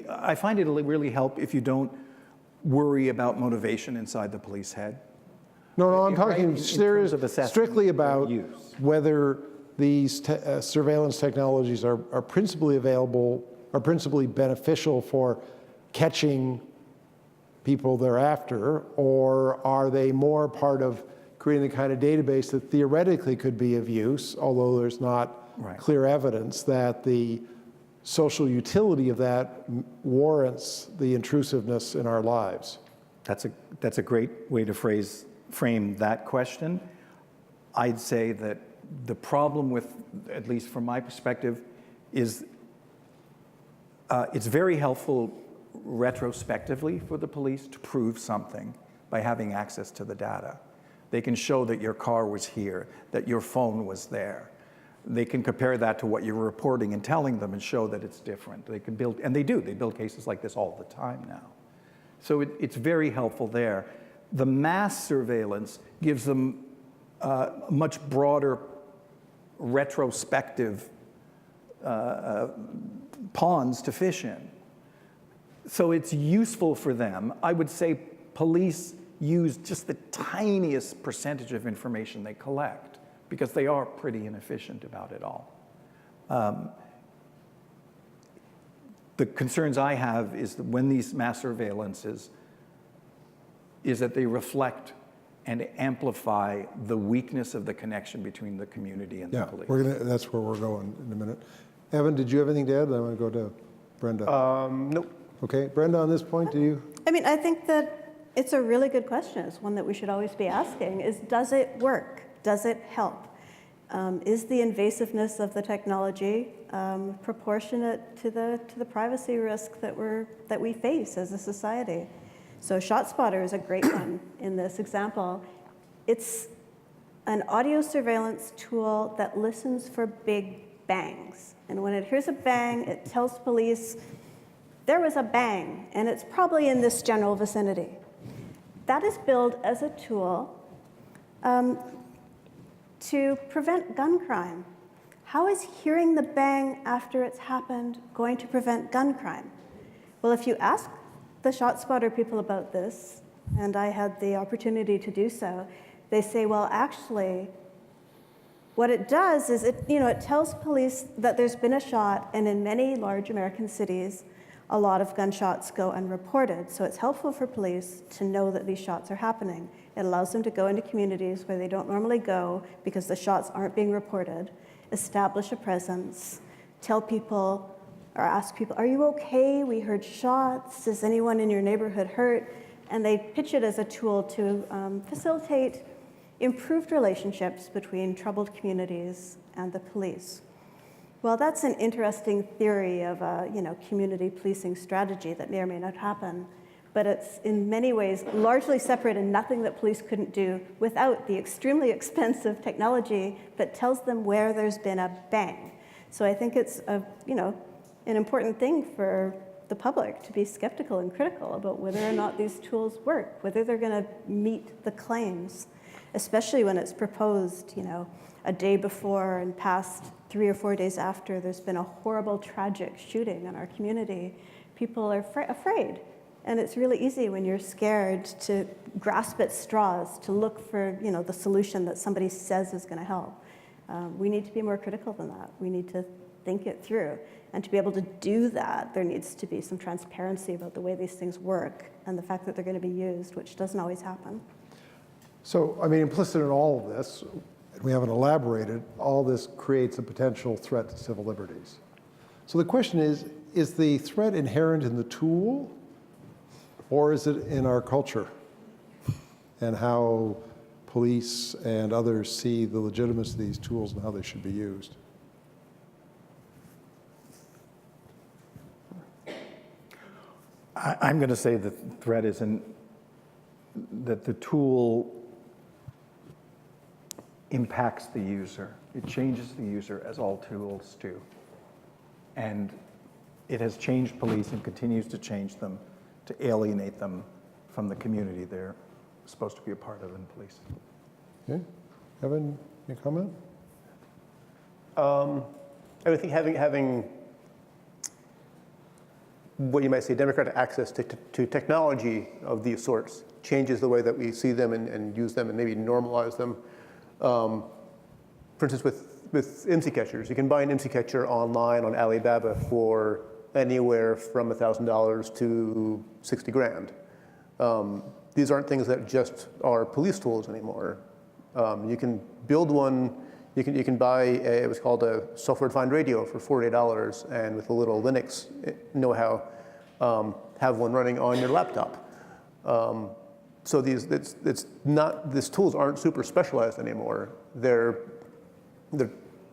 I find it'll really help if you don't worry about motivation inside the police head. No, I'm talking in terms of assessing strictly about their use. whether these surveillance technologies are principally beneficial for catching people thereafter, or are they more part of creating the kind of database that theoretically could be of use, although there's not clear evidence that the social utility of that warrants the intrusiveness in our lives? That's a great way to frame that question. I'd say that the problem with, at least from my perspective, is it's very helpful retrospectively for the police to prove something by having access to the data. They can show that your car was here, that your phone was there. They can compare that to what you're reporting and telling them and show that it's different. They can build, and they do, they build cases like this all the time now. So it's very helpful there. The mass surveillance gives them much broader retrospective ponds to fish in. So it's useful for them. I would say police use just the tiniest percentage of information they collect because they are pretty inefficient about it all. The concerns I have is that when these mass surveillances, is that they reflect and amplify the weakness of the connection between the community and the police. That's where we're going in a minute. Evan, did you have anything to add? Then I want to go to Brenda. Nope. Okay, Brenda, on this point, do you? I mean, I think that it's a really good question. It's one that we should always be asking is, does it work? Does it help? Is the invasiveness of the technology proportionate to the privacy risk that we face as a society? So ShotSpotter is a great one in this example. It's an audio surveillance tool that listens for big bangs. And when it hears a bang, it tells police, there was a bang, and it's probably in this general vicinity. That is billed as a tool to prevent gun crime. How is hearing the bang after it's happened going to prevent gun crime? Well, if you ask the ShotSpotter people about this, and I had the opportunity to do so, they say, well, actually, what it does is it tells police that there's been a shot, and in many large American cities, a lot of gunshots go unreported. So it's helpful for police to know that these shots are happening. It allows them to go into communities where they don't normally go because the shots aren't being reported, establish a presence, tell people or ask people, are you okay? We heard shots. Is anyone in your neighborhood hurt? And they pitch it as a tool to facilitate improved relationships between troubled communities and the police. Well, that's an interesting theory of a community policing strategy that may or may not happen, but it's in many ways largely separate and nothing that police couldn't do without the extremely expensive technology that tells them where there's been a bang. So I think it's an important thing for the public to be skeptical and critical about whether or not these tools work, whether they're going to meet the claims, especially when it's proposed, a day before and past 3 or 4 days after there's been a horrible, tragic shooting in our community. People are afraid. And it's really easy when you're scared to grasp at straws, to look for the solution that somebody says is going to help. We need to be more critical than that. We need to think it through. And to be able to do that, there needs to be some transparency about the way these things work and the fact that they're going to be used, which doesn't always happen. So, implicit in all of this, and we haven't elaborated, all this creates a potential threat to civil liberties. So the question is the threat inherent in the tool, or is it in our culture and how police and others see the legitimacy of these tools and how they should be used? I'm going to say the threat is that the tool impacts the user. It changes the user, as all tools do. And it has changed police and continues to change them to alienate them from the community they're supposed to be a part of in police. Okay. Evan, any comment? I think having what you might say democratic access to technology of these sorts changes the way that we see them and use them and maybe normalize them. For instance, with IMSI catchers, you can buy an IMSI catcher online on Alibaba for anywhere from $1,000 to 60 grand. These aren't things that just are police tools anymore. You can build one. You can buy what's called a software-defined radio for $48, and with a little Linux know-how, have one running on your laptop. So these tools aren't super specialized anymore. The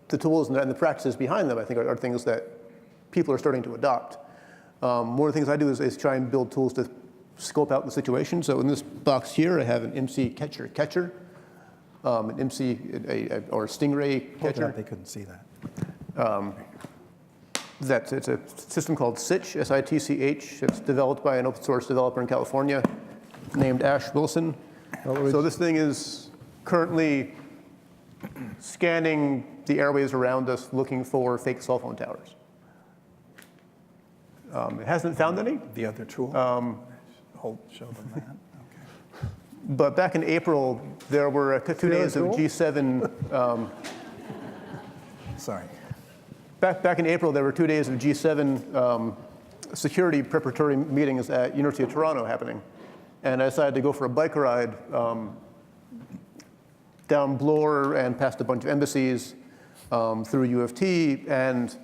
tools and the practices behind them, I think, are things that people are starting to adopt. One of the things I do is try and build tools to scope out the situation. So in this box here, I have an IMSI catcher, an IMSI or Stingray catcher. They couldn't see that. It's a system called SITCH, S-I-T-C-H. It's developed by an open source developer in California named Ash Wilson. So this thing is currently scanning the airwaves around us looking for fake cell phone towers. It hasn't found any. The other tool? Show them that. Okay. But back in April, there were 2 days of tool? G7. Sorry. Back in April, there were 2 days of G7 security preparatory meetings at University of Toronto happening. And I decided to go for a bike ride down Bloor and past a bunch of embassies through U of T. And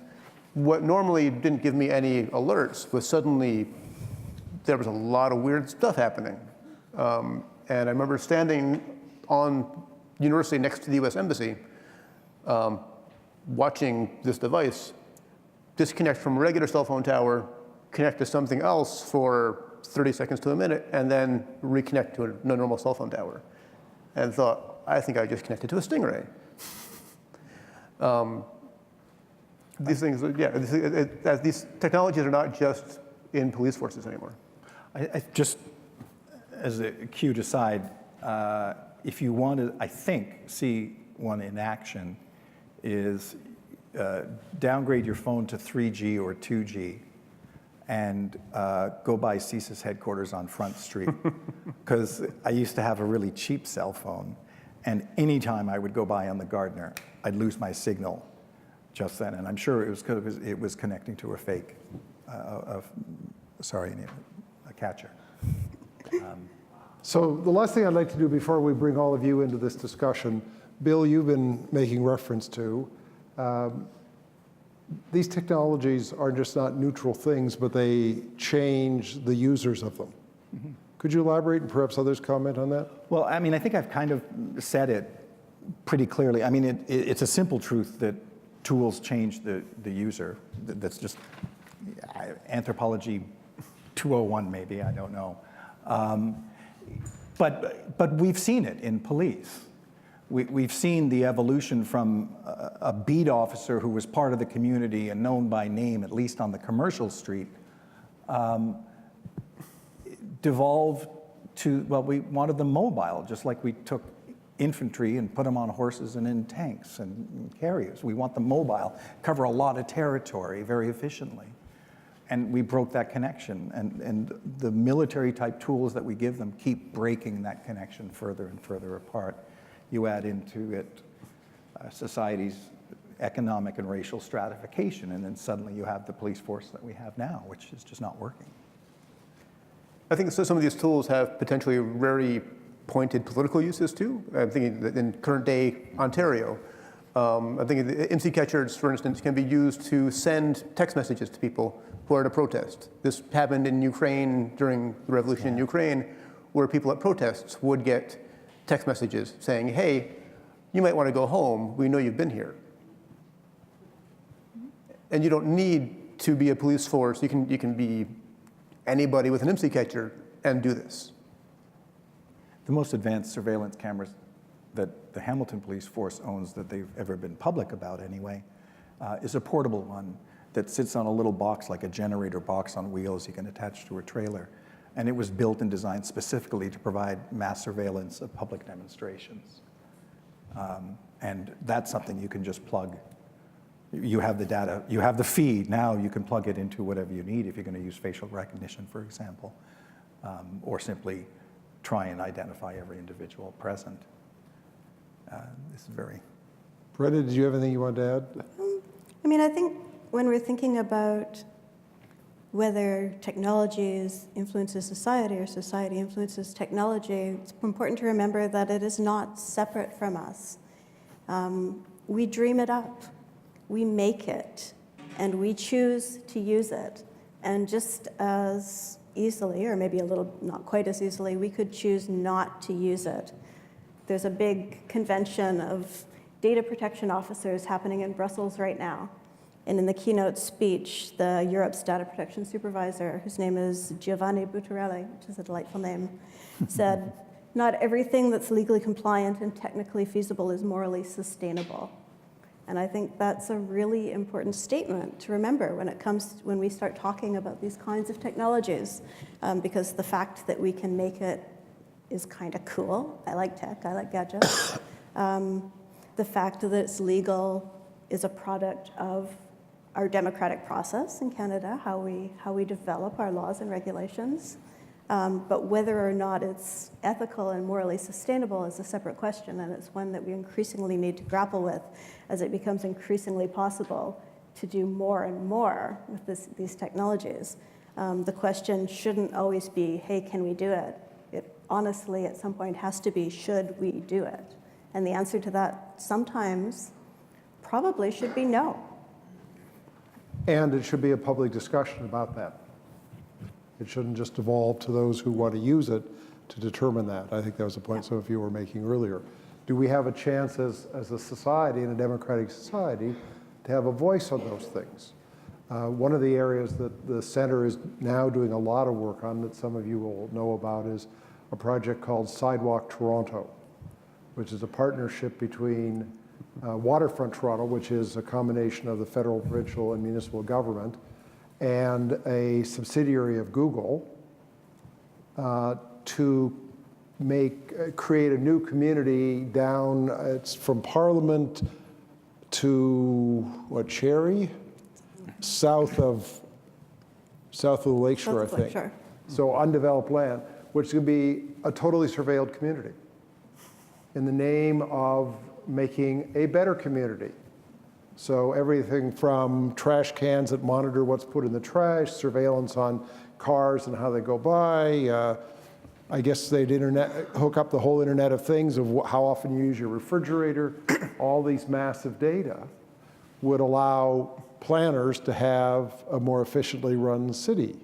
what normally didn't give me any alerts was suddenly there was a lot of weird stuff happening. And I remember standing on university next to the US Embassy, watching this device disconnect from a regular cell phone tower, connect to something else for 30 seconds to a minute, and then reconnect to a normal cell phone tower. And thought, I think I just connected to a Stingray. These things, yeah, these technologies are not just in police forces anymore. I just, as a cute aside, if you want to, I think, see one in action, is downgrade your phone to 3G or 2G and go by CSIS headquarters on Front Street. Because I used to have a really cheap cell phone, and anytime I would go by on the Gardner, I'd lose my signal just then. And I'm sure it was because it was connecting to a fake, a catcher. So the last thing I'd like to do before we bring all of you into this discussion, Bill, you've been making reference to, these technologies are just not neutral things, but they change the users of them. Mm-hmm. Could you elaborate and perhaps others comment on that? Well, I mean, I think I've kind of said it pretty clearly. I mean, it's a simple truth that tools change the user. That's just anthropology 201 maybe, I don't know. But we've seen it in police. We've seen the evolution from a beat officer who was part of the community and known by name, at least on the commercial street, devolve to, well, we wanted them mobile, just like we took infantry and put them on horses and in tanks and carriers. We want them mobile, cover a lot of territory very efficiently. And we broke that connection. And the military type tools that we give them keep breaking that connection further and further apart. You add into it society's economic and racial stratification, and then suddenly you have the police force that we have now, which is just not working. I think so some of these tools have potentially very pointed political uses too. I'm thinking that in current day Ontario, I'm thinking the MC catchers, for instance, can be used to send text messages to people who are at a protest. This happened in Ukraine during the revolution in Ukraine, where people at protests would get text messages saying, hey, you might want to go home. We know you've been here. And you don't need to be a police force. You can be anybody with an MC catcher and do this. The most advanced surveillance cameras that the Hamilton Police Force owns, that they've ever been public about anyway, is a portable one that sits on a little box, like a generator box on wheels you can attach to a trailer. And it was built and designed specifically to provide mass surveillance of public demonstrations. And that's something you can just plug. You have the data, you have the feed, now you can plug it into whatever you need if you're going to use facial recognition, for example, or simply try and identify every individual present. This is very... Brenda, did you have anything you wanted to add? I mean, I think when we're thinking about whether technology influences society or society influences technology, it's important to remember that it is not separate from us. We dream it up, we make it, and we choose to use it. And just as easily, or maybe a little not quite as easily, we could choose not to use it. There's a big convention of data protection officers happening in Brussels right now. And in the keynote speech, the Europe's data protection supervisor, whose name is Giovanni Buttarelli, which is a delightful name, said, not everything that's legally compliant and technically feasible is morally sustainable. And I think that's a really important statement to remember when we start talking about these kinds of technologies, because the fact that we can make it is kind of cool. I like tech, I like gadgets. The fact that it's legal is a product of our democratic process in Canada, how we develop our laws and regulations. But whether or not it's ethical and morally sustainable is a separate question, and it's one that we increasingly need to grapple with as it becomes increasingly possible to do more and more with these technologies. The question shouldn't always be, hey, can we do it? It honestly, at some point, has to be, should we do it? And the answer to that sometimes probably should be no. And it should be a public discussion about that. It shouldn't just devolve to those who want to use it to determine that. I think that was the point some of you were making earlier. Do we have a chance as a society, in a democratic society, to have a voice on those things? One of the areas that the center is now doing a lot of work on that some of you will know about is a project called Sidewalk Toronto, which is a partnership between Waterfront Toronto, which is a combination of the federal, provincial, and municipal government, and a subsidiary of Google to create a new community down, it's from Parliament to, what, Cherry? South of the Lakeshore, I think. Lakeshore. So undeveloped land, which could be a totally surveilled community in the name of making a better community. So everything from trash cans that monitor what's put in the trash, surveillance on cars and how they go by. I guess they'd hook up the whole Internet of Things of how often you use your refrigerator. All these massive data would allow planners to have a more efficiently run city.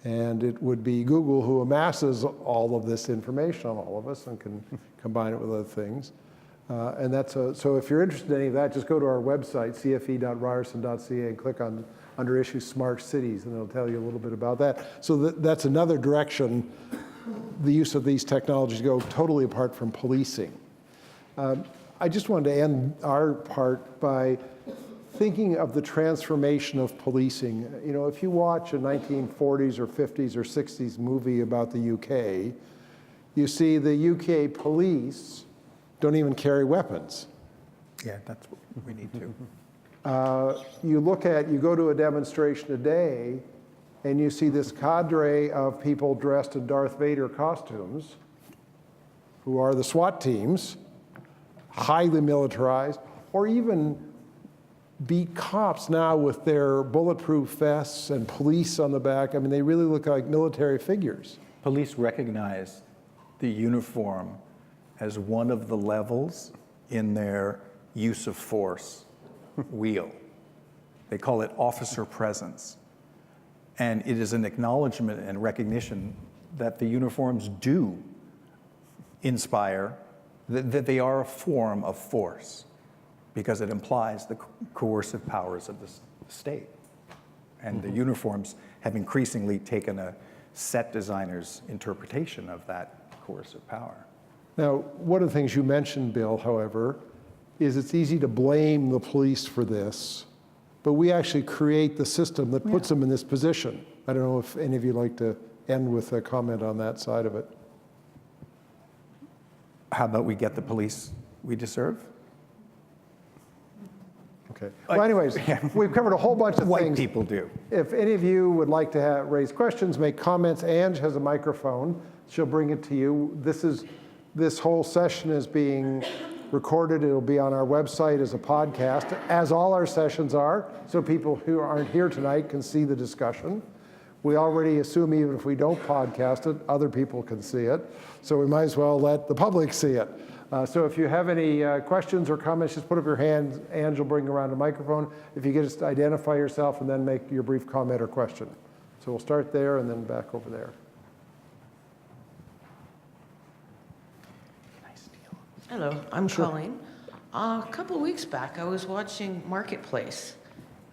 And it would be Google who amasses all of this information on all of us and can combine it with other things. And so if you're interested in any of that, just go to our website, cfe.ryerson.ca, and click on under issue Smart Cities, and it'll tell you a little bit about that. So that's another direction the use of these technologies go, totally apart from policing. I just wanted to end our part by thinking of the transformation of policing. You know, if you watch a 1940s or 50s or 60s movie about the UK, you see the UK police don't even carry weapons. Yeah, that's what we need to. You go to a demonstration today, and you see this cadre of people dressed in Darth Vader costumes, who are the SWAT teams, highly militarized, or even beat cops now with their bulletproof vests and police on the back. I mean, they really look like military figures. Police recognize the uniform as one of the levels in their use of force wheel. They call it officer presence. And it is an acknowledgement and recognition that the uniforms do inspire, that they are a form of force, because it implies the coercive powers of the state. And the uniforms have increasingly taken a set designer's interpretation of that coercive power. Now, one of the things you mentioned, Bill, however, is it's easy to blame the police for this, but we actually create the system that puts them in this position. I don't know if any of you like to end with a comment on that side of it. How about we get the police we deserve? Okay. Well, anyways, we've covered a whole bunch of White things. people do. If any of you would like to raise questions, make comments, Ange has a microphone. She'll bring it to you. This whole session is being recorded. It'll be on our website as a podcast, as all our sessions are, so people who aren't here tonight can see the discussion. We already assume even if we don't podcast it, other people can see it. So we might as well let the public see it. So if you have any questions or comments, just put up your hand. Ange will bring around a microphone. If you could just identify yourself and then make your brief comment or question. So we'll start there and then back over there. Hello, I'm Colleen. A couple of weeks back, I was watching Marketplace,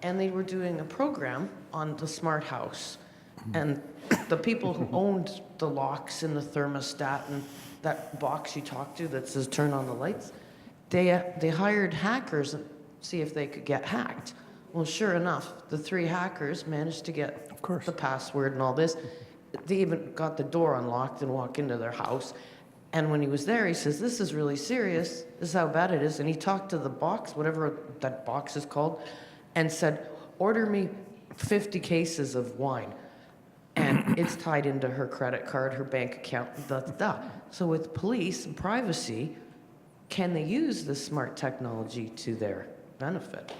and they were doing a program on the smart house. And the people who owned the locks and the thermostat and that box you talked to that says turn on the lights, they hired hackers and see if they could get hacked. Well, sure enough, the 3 hackers managed to get the password and all this. They even got the door unlocked and walk into their house. And when he was there, he says, this is really serious. This is how bad it is. And he talked to the box, whatever that box is called, and said, order me 50 cases of wine. And it's tied into her credit card, her bank account, da, da, da. So with police and privacy, can they use this smart technology to their benefit?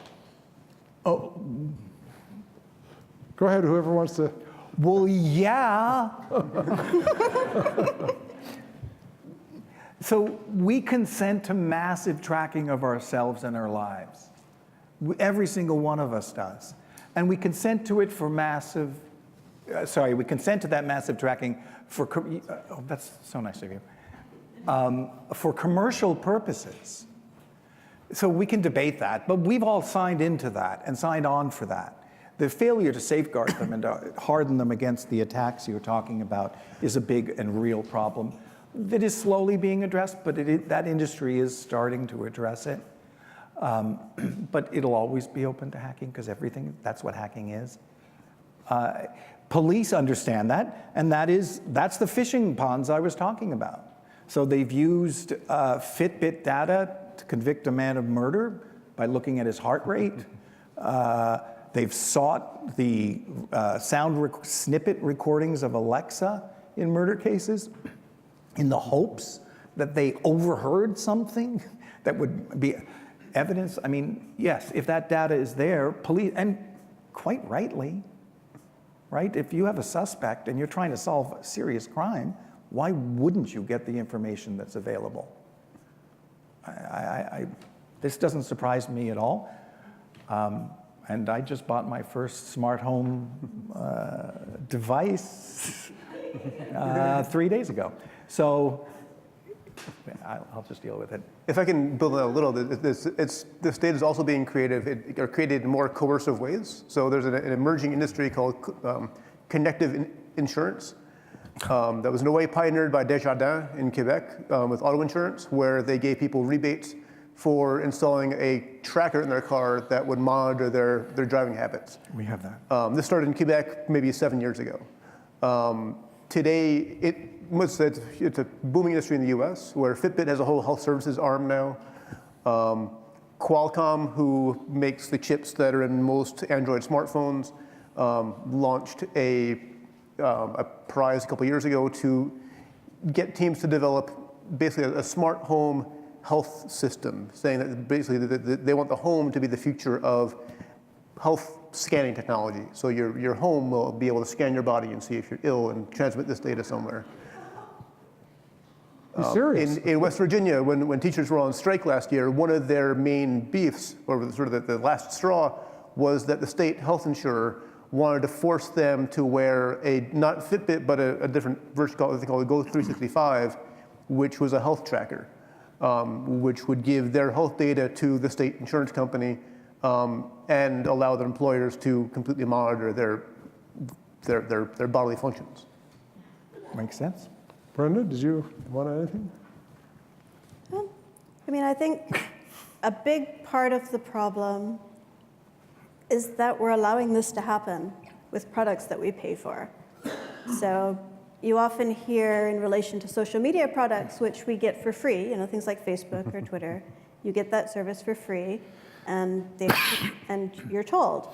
Oh, Go ahead, whoever wants to. well, yeah. So we consent to massive tracking of ourselves and our lives. Every single one of us does. And we consent to it for massive, we consent to that massive tracking for, oh, that's so nice of you, for commercial purposes. So we can debate that, but we've all signed into that and signed on for that. The failure to safeguard them and to harden them against the attacks you're talking about is a big and real problem that is slowly being addressed, but that industry is starting to address it. But it'll always be open to hacking because that's what hacking is. Police understand that, and that's the fishing ponds I was talking about. So they've used Fitbit data to convict a man of murder by looking at his heart rate. They've sought the snippet recordings of Alexa in murder cases in the hopes that they overheard something that would be evidence. I mean, yes, if that data is there, police, and quite rightly, right? If you have a suspect and you're trying to solve a serious crime, why wouldn't you get the information that's available? This doesn't surprise me at all. And I just bought my first smart home device 3 days ago. So I'll just deal with it. If I can build on that a little, this data is also being created in more coercive ways. So there's an emerging industry called connective insurance that was in a way pioneered by Desjardins in Quebec with auto insurance, where they gave people rebates for installing a tracker in their car that would monitor their driving habits. We have that. This started in Quebec maybe 7 years ago. Today, it's a booming industry in the US, where Fitbit has a whole health services arm now. Qualcomm, who makes the chips that are in most Android smartphones, launched a prize a couple years ago to get teams to develop basically a smart home health system, saying that basically they want the home to be the future of health scanning technology. So your home will be able to scan your body and see if you're ill and transmit this data somewhere. You serious? In West Virginia, when teachers were on strike last year, one of their main beefs, or sort of the last straw, was that the state health insurer wanted to force them to wear not Fitbit, but a different version called Go 365, which was a health tracker, which would give their health data to the state insurance company and allow their employers to completely monitor their bodily functions. Makes sense. Brenda, did you want anything? I mean, I think a big part of the problem is that we're allowing this to happen with products that we pay for. So you often hear in relation to social media products, which we get for free, things like Facebook or Twitter, you get that service for free, and you're told,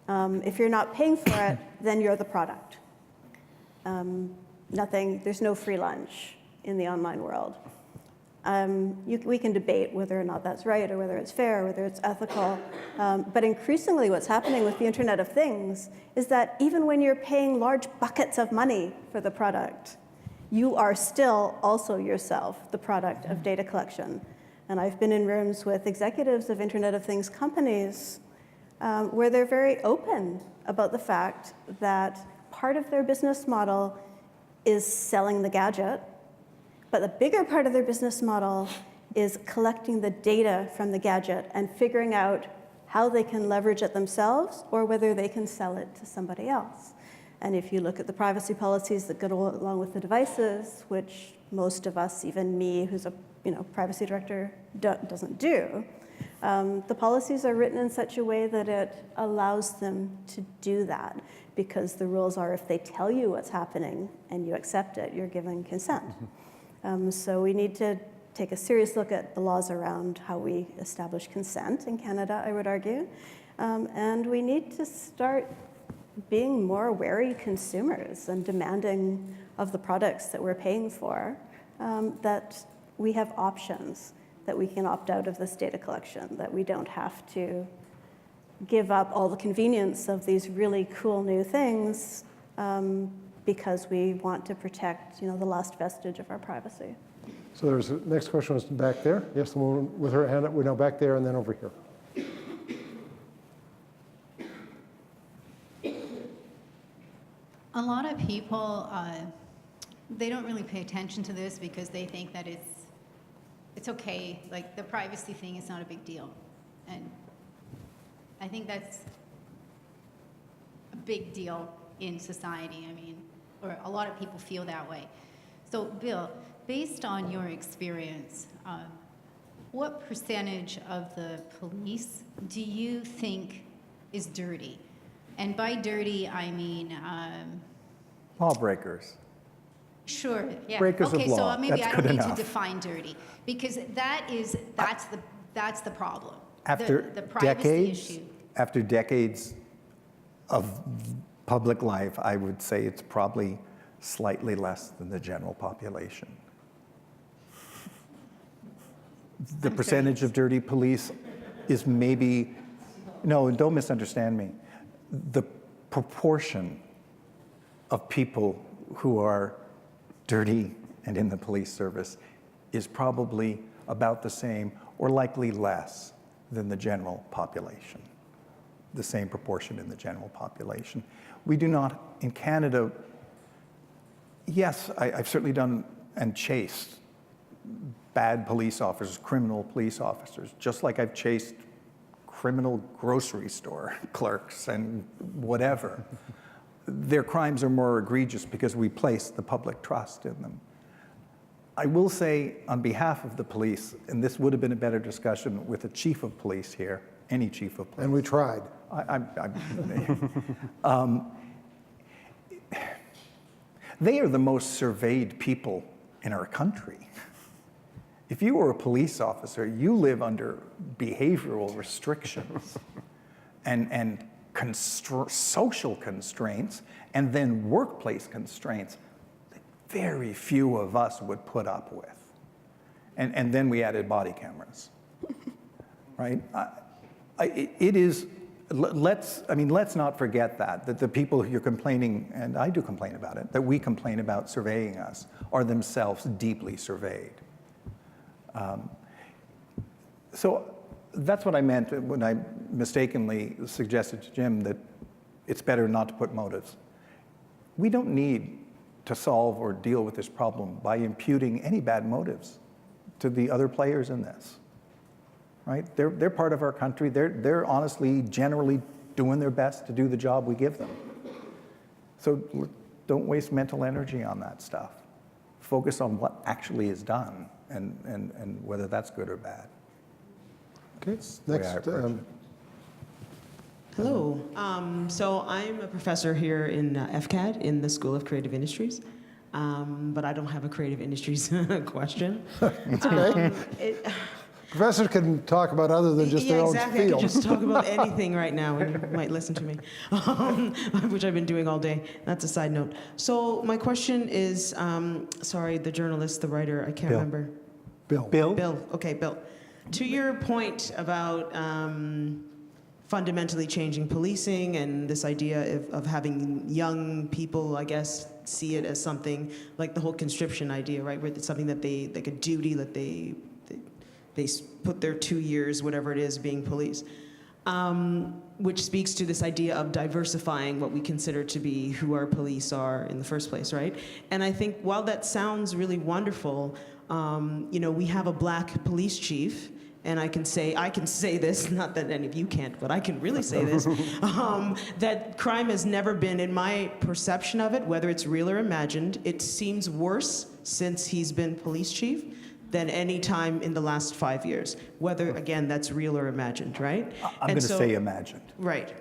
if you're not paying for it, then you're the product. There's no free lunch in the online world. We can debate whether or not that's right, or whether it's fair, or whether it's ethical. But increasingly what's happening with the Internet of Things is that even when you're paying large buckets of money for the product, you are still also yourself the product of data collection. And I've been in rooms with executives of Internet of Things companies where they're very open about the fact that part of their business model is selling the gadget, but the bigger part of their business model is collecting the data from the gadget and figuring out how they can leverage it themselves or whether they can sell it to somebody else. And if you look at the privacy policies that go along with the devices, which most of us, even me, who's a privacy director, doesn't do, the policies are written in such a way that it allows them to do that, because the rules are if they tell you what's happening and you accept it, you're given consent. So we need to take a serious look at the laws around how we establish consent in Canada, I would argue. And we need to start being more wary consumers and demanding of the products that we're paying for, that we have options, that we can opt out of this data collection, that we don't have to give up all the convenience of these really cool new things because we want to protect, the last vestige of our privacy. So there's the next question was back there. Yes, the woman with her hand up. We're now back there and then over here. A lot of people, they don't really pay attention to this because they think that it's okay, like the privacy thing is not a big deal. And I think that's a big deal in society, or a lot of people feel that way. So Bill, based on your experience, what percentage of the police do you think is dirty? And by dirty, I mean... Lawbreakers. Sure, yeah. Breakers of okay, law. So maybe That's I don't good need enough. to define dirty, because that's the problem. After the privacy issue. after decades of public life, I would say it's probably slightly less than the general population. The percentage of dirty police is maybe, no, don't misunderstand me. The proportion of people who are dirty and in the police service is probably about the same or likely less than the general population, the same proportion in the general population. We do not, in Canada, yes, I've certainly done and chased bad police officers, criminal police officers, just like I've chased criminal grocery store clerks and whatever. Their crimes are more egregious because we place the public trust in them. I will say on behalf of the police, and this would have been a better discussion with a chief of police here, any chief of police. And we tried. They are the most surveyed people in our country. If you were a police officer, you live under behavioral restrictions and social constraints, and then workplace constraints that very few of us would put up with. And then we added body cameras, right? It is, let's not forget that the people who you're complaining, and I do complain about it, that we complain about surveying us are themselves deeply surveyed. So that's what I meant when I mistakenly suggested to Jim that it's better not to put motives. We don't need to solve or deal with this problem by imputing any bad motives to the other players in this, right? They're part of our country. They're honestly, generally doing their best to do the job we give them. So don't waste mental energy on that stuff. Focus on what actually is done and whether that's good or bad. Okay, the way I next. approach it. Hello. So I'm a professor here in FCAD in the School of Creative Industries, but I don't have a creative industries question. It's okay. Professors can talk about other than just their own exactly. I field. could just talk about anything right now, and you might listen to me, which I've been doing all day. That's a side note. So my question is, sorry, the journalist, the writer, I can't Bill. remember. Bill. Bill. Okay, Bill. To your point about fundamentally changing policing and this idea of having young people, I guess, see it as something like the whole conscription idea, right? Where it's something that like a duty that they put their 2 years, whatever it is, being police. Which speaks to this idea of diversifying what we consider to be who our police are in the first place, right? And I think while that sounds really wonderful, we have a black police chief, and I can say this, not that any of you can't, but I can really say this, that crime has never been, in my perception of it, whether it's real or imagined, it seems worse since he's been police chief than any time in the last 5 years, whether, again, that's real or imagined, right? I'm going to say imagined. Right.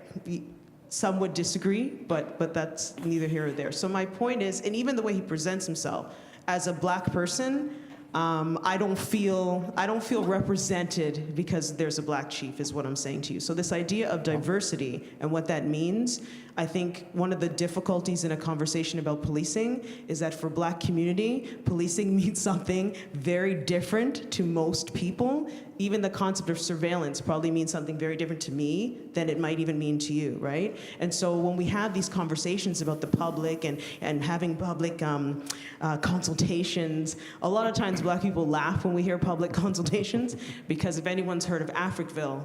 Some would disagree, but that's neither here or there. So my point is, and even the way he presents himself, as a black person, I don't feel represented because there's a black chief, is what I'm saying to you. So this idea of diversity and what that means, I think one of the difficulties in a conversation about policing is that for black community, policing means something very different to most people. Even the concept of surveillance probably means something very different to me than it might even mean to you, right? And so when we have these conversations about the public and having public consultations, a lot of times black people laugh when we hear public consultations, because if anyone's heard of Africville,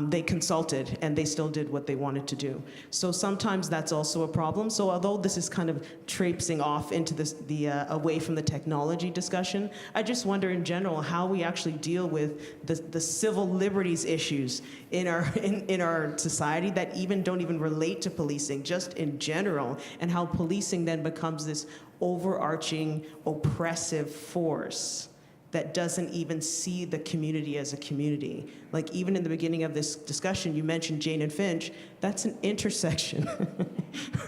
they consulted and they still did what they wanted to do. So sometimes that's also a problem. So although this is kind of traipsing off into the away from the technology discussion, I just wonder in general how we actually deal with the civil liberties issues in our society that don't even relate to policing, just in general, and how policing then becomes this overarching oppressive force that doesn't even see the community as a community. Like even in the beginning of this discussion, you mentioned Jane and Finch. That's an intersection,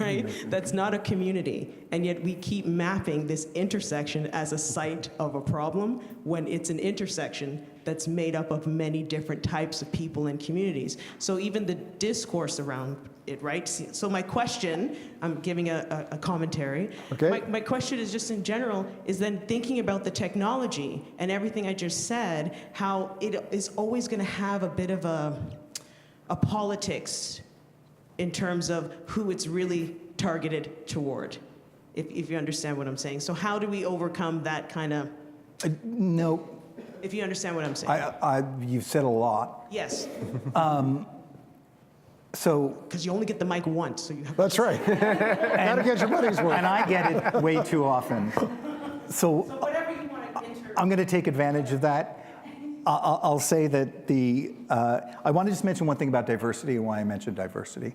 right? That's not a community. And yet we keep mapping this intersection as a site of a problem when it's an intersection that's made up of many different types of people and communities. So even the discourse around it, right? So my question, I'm giving a commentary. Okay. My question is just in general, is then thinking about the technology and everything I just said, how it is always gonna have a bit of a politics in terms of who it's really targeted toward, if you understand what I'm saying. So how do we overcome that kind of, No, if you understand what I'm saying? you've said a lot. Yes, So, because you only get the mic once, so you have That's right. Gotta get your money's worth. and I get it way too often. So whatever you want to enter. I'm going to take advantage of that. I'll say that I want to just mention one thing about diversity and why I mentioned diversity.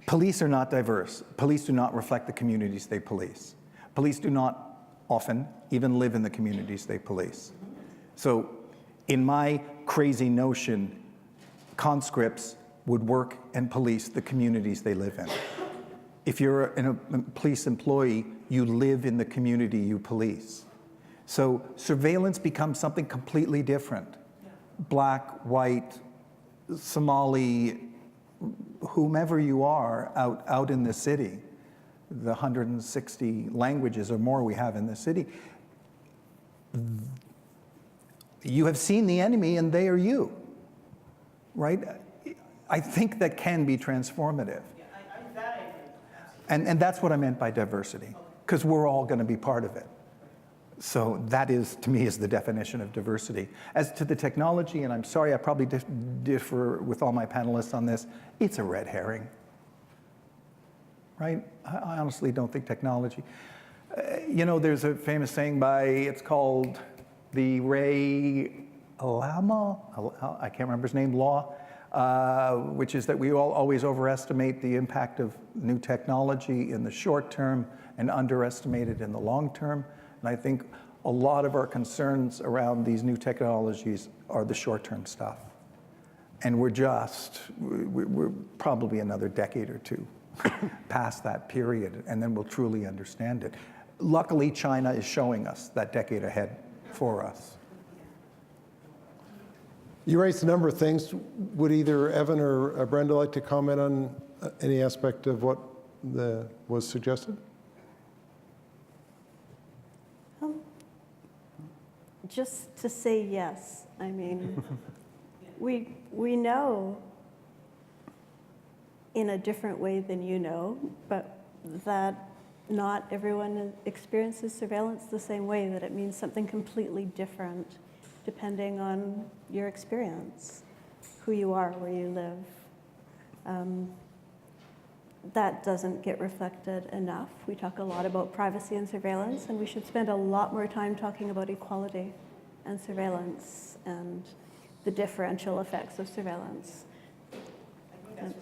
Police are not diverse. Police do not reflect the communities they police. Police do not often even live in the communities they police. So in my crazy notion, conscripts would work and police the communities they live in. If you're a police employee, you live in the community you police. So surveillance becomes something completely different. Black, white, Somali, whomever you are out in the city, the 160 languages or more we have in the city, you have seen the enemy and they are you, right? I think that can be transformative. And that's what I meant by diversity, because we're all going to be part of it. So that is, to me, is the definition of diversity. As to the technology, and I'm sorry, I probably differ with all my panelists on this, it's a red herring, right? I honestly don't think technology. You know, there's a famous saying it's called the Ray Lama, I can't remember his name, law, which is that we all always overestimate the impact of new technology in the short term and underestimate it in the long term. And I think a lot of our concerns around these new technologies are the short-term stuff. And we're probably another decade or two past that period, and then we'll truly understand it. Luckily, China is showing us that decade ahead for us. You raised a number of things. Would either Evan or Brenda like to comment on any aspect of what was suggested? Just to say yes. I mean, we know in a different way than you know, but that not everyone experiences surveillance the same way, that it means something completely different depending on your experience, who you are, where you live. That doesn't get reflected enough. We talk a lot about privacy and surveillance, and we should spend a lot more time talking about equality and surveillance and the differential effects of surveillance. And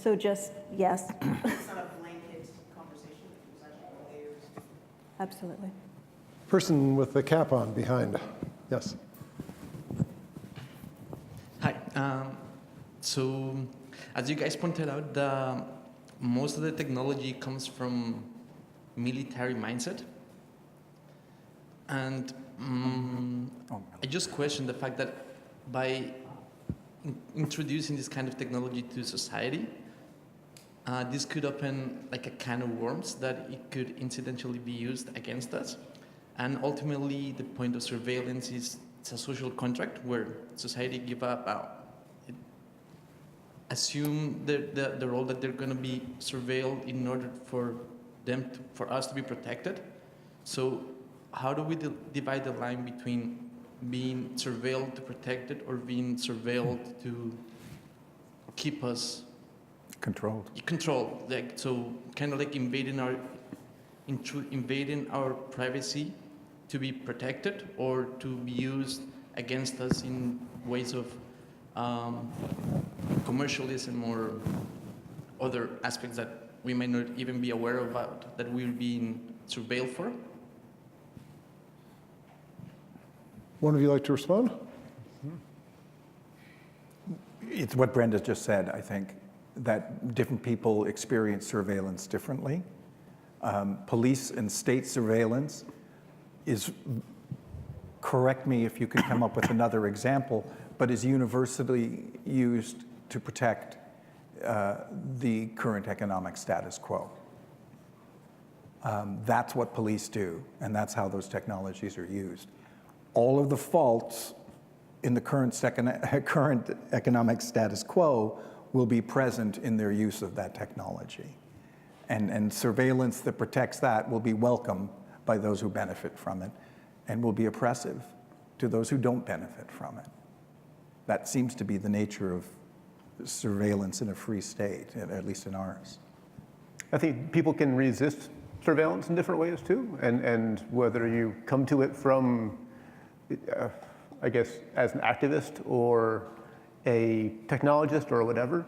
so just yes. It's not a blanket conversation. There's actually layers. Absolutely. Person with the cap on behind. Yes. Hi. So, as you guys pointed out, most of the technology comes from military mindset. And I just question the fact that by introducing this kind of technology to society, this could open like a can of worms that it could incidentally be used against us. And ultimately, the point of surveillance is it's a social contract where society give up, assume the role that they're going to be surveilled in order for for us to be protected. So how do we divide the line between being surveilled to protect it or being surveilled to keep us Controlled. controlled? Like, so kind of like invading our privacy to be protected or to be used against us in ways of commercialism or other aspects that we may not even be aware about that we're being surveilled for? One of you like to respond? It's what Brenda just said, I think, that different people experience surveillance differently. Police and state surveillance is, correct me if you can come up with another example, but is universally used to protect the current economic status quo. That's what police do, and that's how those technologies are used. All of the faults in the current economic status quo will be present in their use of that technology. And surveillance that protects that will be welcome by those who benefit from it and will be oppressive to those who don't benefit from it. That seems to be the nature of surveillance in a free state, at least in ours. I think people can resist surveillance in different ways too, and whether you come to it from, I guess, as an activist or a technologist or whatever,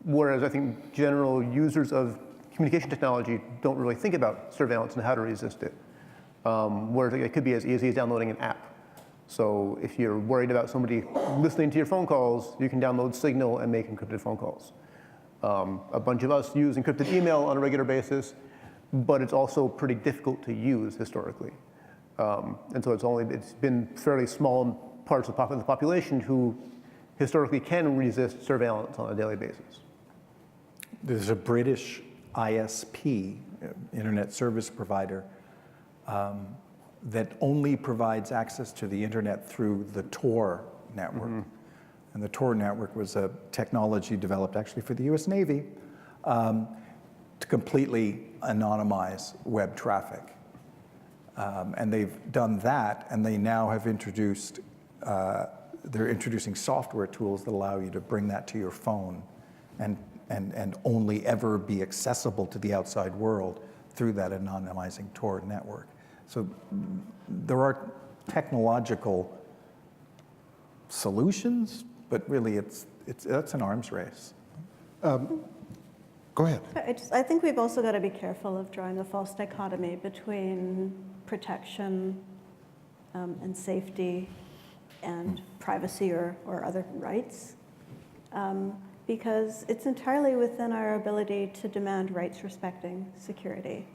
whereas I think general users of communication technology don't really think about surveillance and how to resist it, whereas it could be as easy as downloading an app. So if you're worried about somebody listening to your phone calls, you can download Signal and make encrypted phone calls. A bunch of us use encrypted email on a regular basis, but it's also pretty difficult to use historically. And so it's been fairly small parts of the population who historically can resist surveillance on a daily basis. There's a British ISP, internet service provider, that only provides access to the internet through the Tor network. Mm-hmm. And the Tor network was a technology developed actually for the US Navy to completely anonymize web traffic. And they've done that, and they now have introduced, they're introducing software tools that allow you to bring that to your phone and only ever be accessible to the outside world through that anonymizing Tor network. So there are technological solutions, but really that's an arms race. Go ahead. I think we've also got to be careful of drawing a false dichotomy between protection and safety and privacy or other rights, because it's entirely within our ability to demand rights respecting security.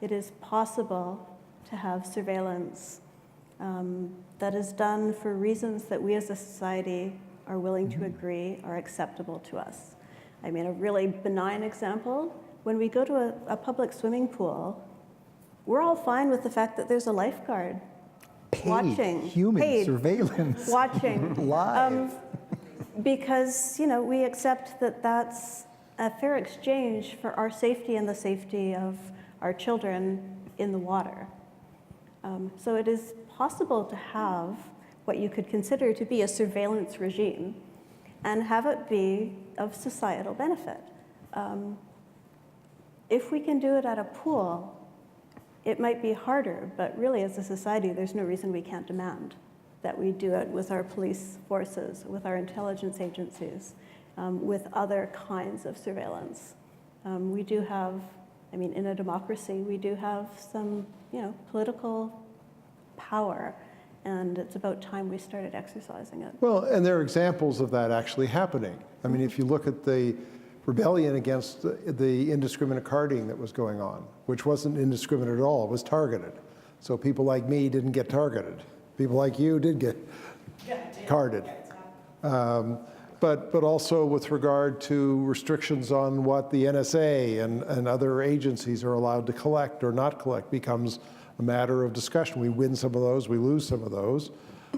It is possible to have surveillance that is done for reasons that we as a society are willing to agree are acceptable to us. I mean, a really benign example, when we go to a public swimming pool, we're all fine with the fact that there's a lifeguard watching. Human surveillance. Watching. Live. Because, we accept that that's a fair exchange for our safety and the safety of our children in the water. So it is possible to have what you could consider to be a surveillance regime and have it be of societal benefit. If we can do it at a pool, it might be harder, but really as a society, there's no reason we can't demand that we do it with our police forces, with our intelligence agencies, with other kinds of surveillance. We do have, in a democracy, we do have some, political power, and it's about time we started exercising it. Well, and there are examples of that actually happening. If you look at the rebellion against the indiscriminate carding that was going on, which wasn't indiscriminate at all, it was targeted. So people like me didn't get targeted. People like you did get carded. But also with regard to restrictions on what the NSA and other agencies are allowed to collect or not collect becomes a matter of discussion. We win some of those, we lose some of those.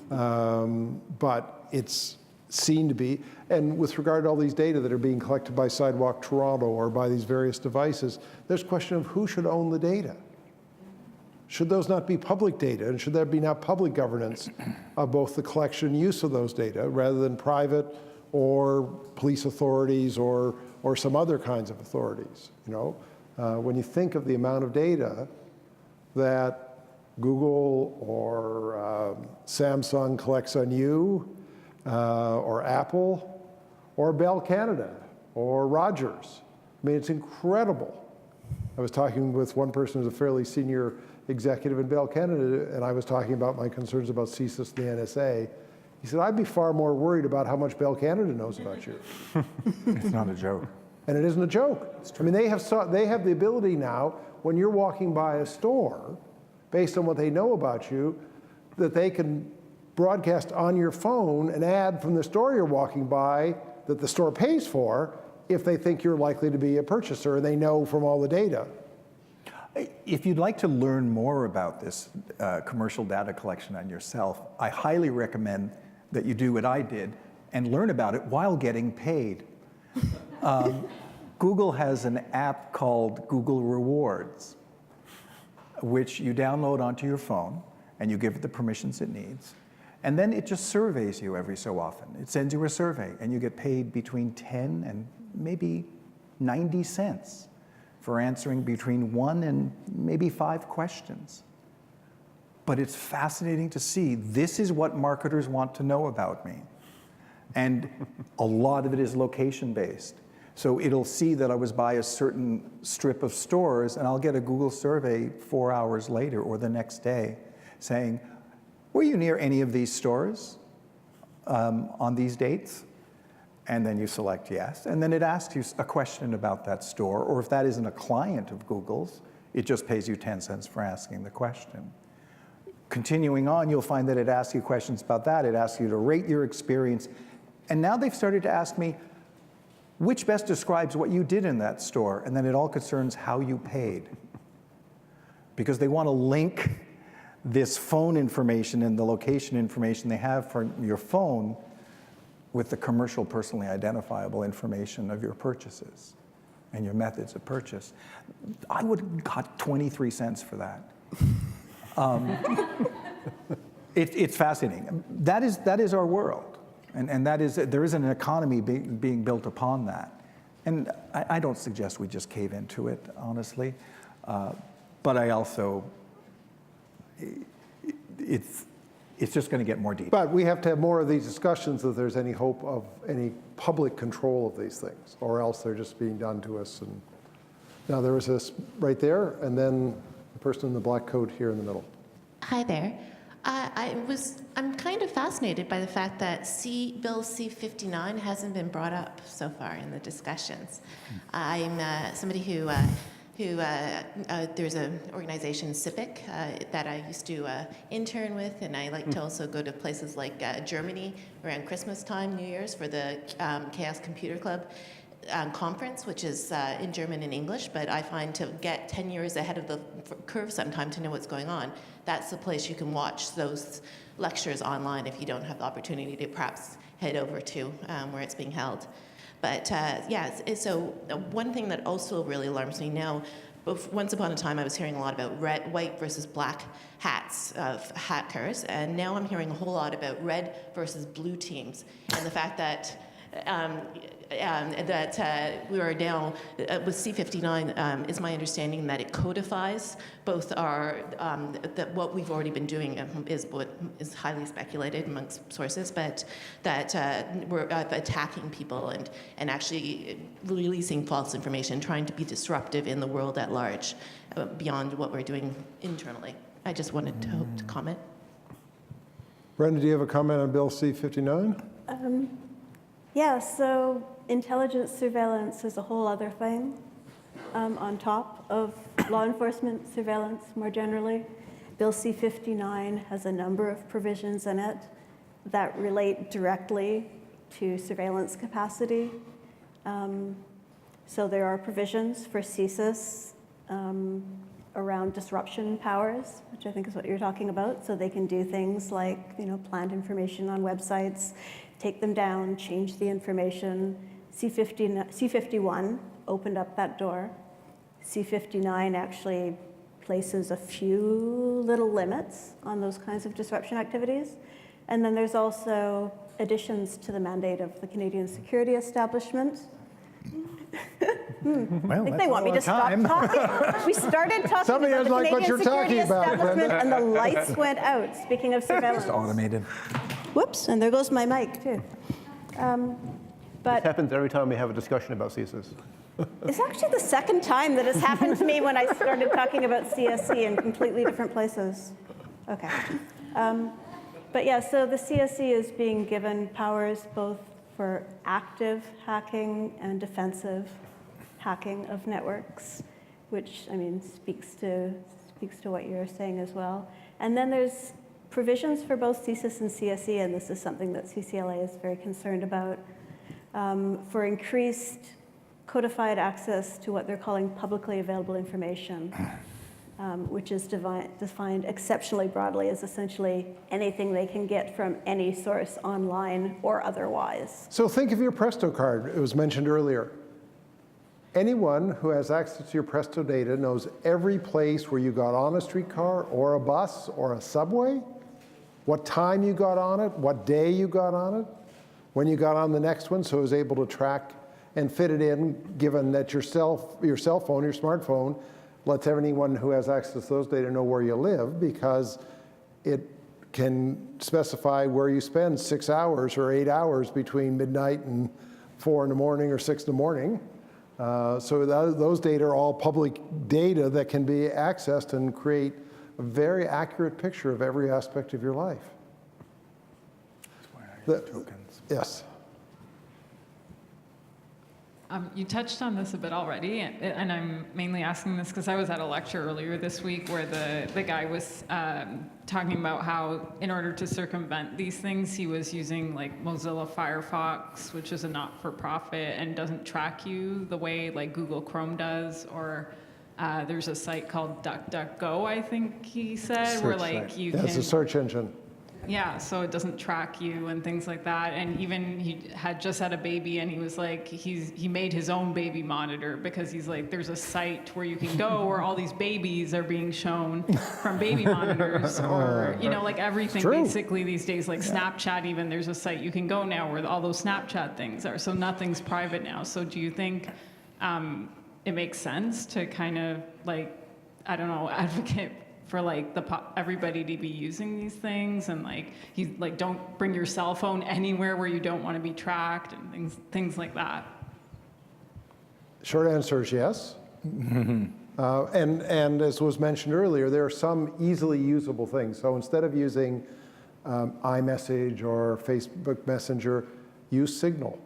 But it's seen to be, and with regard to all these data that are being collected by Sidewalk Toronto or by these various devices, there's a question of who should own the data. Should those not be public data, and should there be not public governance of both the collection and use of those data rather than private or police authorities or some other kinds of authorities? You know, when you think of the amount of data that Google or Samsung collects on you, or Apple, or Bell Canada, or Rogers. I mean, it's incredible. I was talking with one person who's a fairly senior executive in Bell Canada, and I was talking about my concerns about CSIS and the NSA. He said, I'd be far more worried about how much Bell Canada knows about you. It's not a joke. And it isn't a joke. I mean, they have the ability now, when you're walking by a store, based on what they know about you, that they can broadcast on your phone an ad from the store you're walking by that the store pays for if they think you're likely to be a purchaser, and they know from all the data. If you'd like to learn more about this commercial data collection on yourself, I highly recommend that you do what I did and learn about it while getting paid. Google has an app called Google Rewards, which you download onto your phone, and you give it the permissions it needs. And then it just surveys you every so often. It sends you a survey, and you get paid between 10 and maybe 90 cents for answering between 1 and maybe 5 questions. But it's fascinating to see, this is what marketers want to know about me. And a lot of it is location-based. So it'll see that I was by a certain strip of stores, and I'll get a Google survey 4 hours later or the next day saying, were you near any of these stores on these dates? And then you select yes. And then it asks you a question about that store, or if that isn't a client of Google's, it just pays you 10 cents for asking the question. Continuing on, you'll find that it asks you questions about that. It asks you to rate your experience. And now they've started to ask me, which best describes what you did in that store? And then it all concerns how you paid. Because they want to link this phone information and the location information they have for your phone with the commercial personally identifiable information of your purchases and your methods of purchase. I would have got 23 cents for that. It's fascinating. That is our world. And there is an economy being built upon that. And I don't suggest we just cave into it, honestly. But I also, it's just going to get more deep. But we have to have more of these discussions if there's any hope of any public control of these things, or else they're just being done to us. And now there was this right there, and then the person in the black coat here in the middle. Hi there. I'm kind of fascinated by the fact that Bill C-59 hasn't been brought up so far in the discussions. I'm somebody who there's an organization, CIPIC, that I used to intern with, and I like to also go to places like Germany around Christmas time, New Year's, for the Chaos Computer Club conference, which is in German and English, but I find to get 10 years ahead of the curve sometime to know what's going on, that's the place you can watch those lectures online if you don't have the opportunity to perhaps head over to where it's being held. But so one thing that also really alarms me now, once upon a time I was hearing a lot about white versus black hats of hackers, and now I'm hearing a whole lot about red versus blue teams, and the fact that we are now, with C-59, is my understanding that it codifies both our, that what we've already been doing is what is highly speculated amongst sources, but that we're attacking people and actually releasing false information, trying to be disruptive in the world at large, beyond what we're doing internally. I just wanted to comment. Brenda, do you have a comment on Bill C-59? Yeah, so intelligence surveillance is a whole other thing on top of law enforcement surveillance more generally. Bill C-59 has a number of provisions in it that relate directly to surveillance capacity. So there are provisions for CSIS around disruption powers, which I think is what you're talking about. So they can do things like, plant information on websites, take them down, change the information. C-51 opened up that door. C-59 actually places a few little limits on those kinds of disruption activities. And then there's also additions to the mandate of the Canadian Security Establishment. Well, I think they want me to stop talking. We started talking Somebody about doesn't the like what Canadian you're Security talking about, Establishment, Brenda. and the lights went out, speaking of surveillance. Just automated. Whoops, and there goes my mic, too. It But happens every time we have a discussion about CSIS. it's actually the second time that has happened to me when I started talking about CSE in completely different places. Okay. But yeah, so the CSE is being given powers both for active hacking and defensive hacking of networks, which, speaks to what you're saying as well. And then there's provisions for both CSIS and CSE, and this is something that CCLA is very concerned about, for increased codified access to what they're calling publicly available information, which is defined exceptionally broadly as essentially anything they can get from any source online or otherwise. So think of your Presto card. It was mentioned earlier. Anyone who has access to your Presto data knows every place where you got on a streetcar or a bus or a subway, what time you got on it, what day you got on it, when you got on the next one, so it was able to track and fit it in, given that your cell phone, your smartphone, lets anyone who has access to those data know where you live, because it can specify where you spend 6 hours or 8 hours between midnight and 4 in the morning or 6 in the morning. So those data are all public data that can be accessed and create a very accurate picture of every aspect of your life. Tokens. Yes. You touched on this a bit already, and I'm mainly asking this because I was at a lecture earlier this week where the guy was talking about how in order to circumvent these things, he was using like Mozilla Firefox, which is a not-for-profit and doesn't track you the way like Google Chrome does, or there's a site called DuckDuckGo, I think he said, where like you can... It's a search engine. Yeah, so it doesn't track you and things like that. And even he had just had a baby, and he was like, he made his own baby monitor, because he's like, there's a site where you can go where all these babies are being shown from baby monitors, or like everything basically these days, like Snapchat. Even there's a site you can go now where all those Snapchat things are. So nothing's private now. So do you think it makes sense to kind of like, I don't know, advocate for like everybody to be using these things, and like don't bring your cell phone anywhere where you don't want to be tracked, and things like that? Short answer is yes. And as was mentioned earlier, there are some easily usable things. So instead of using iMessage or Facebook Messenger, use Signal.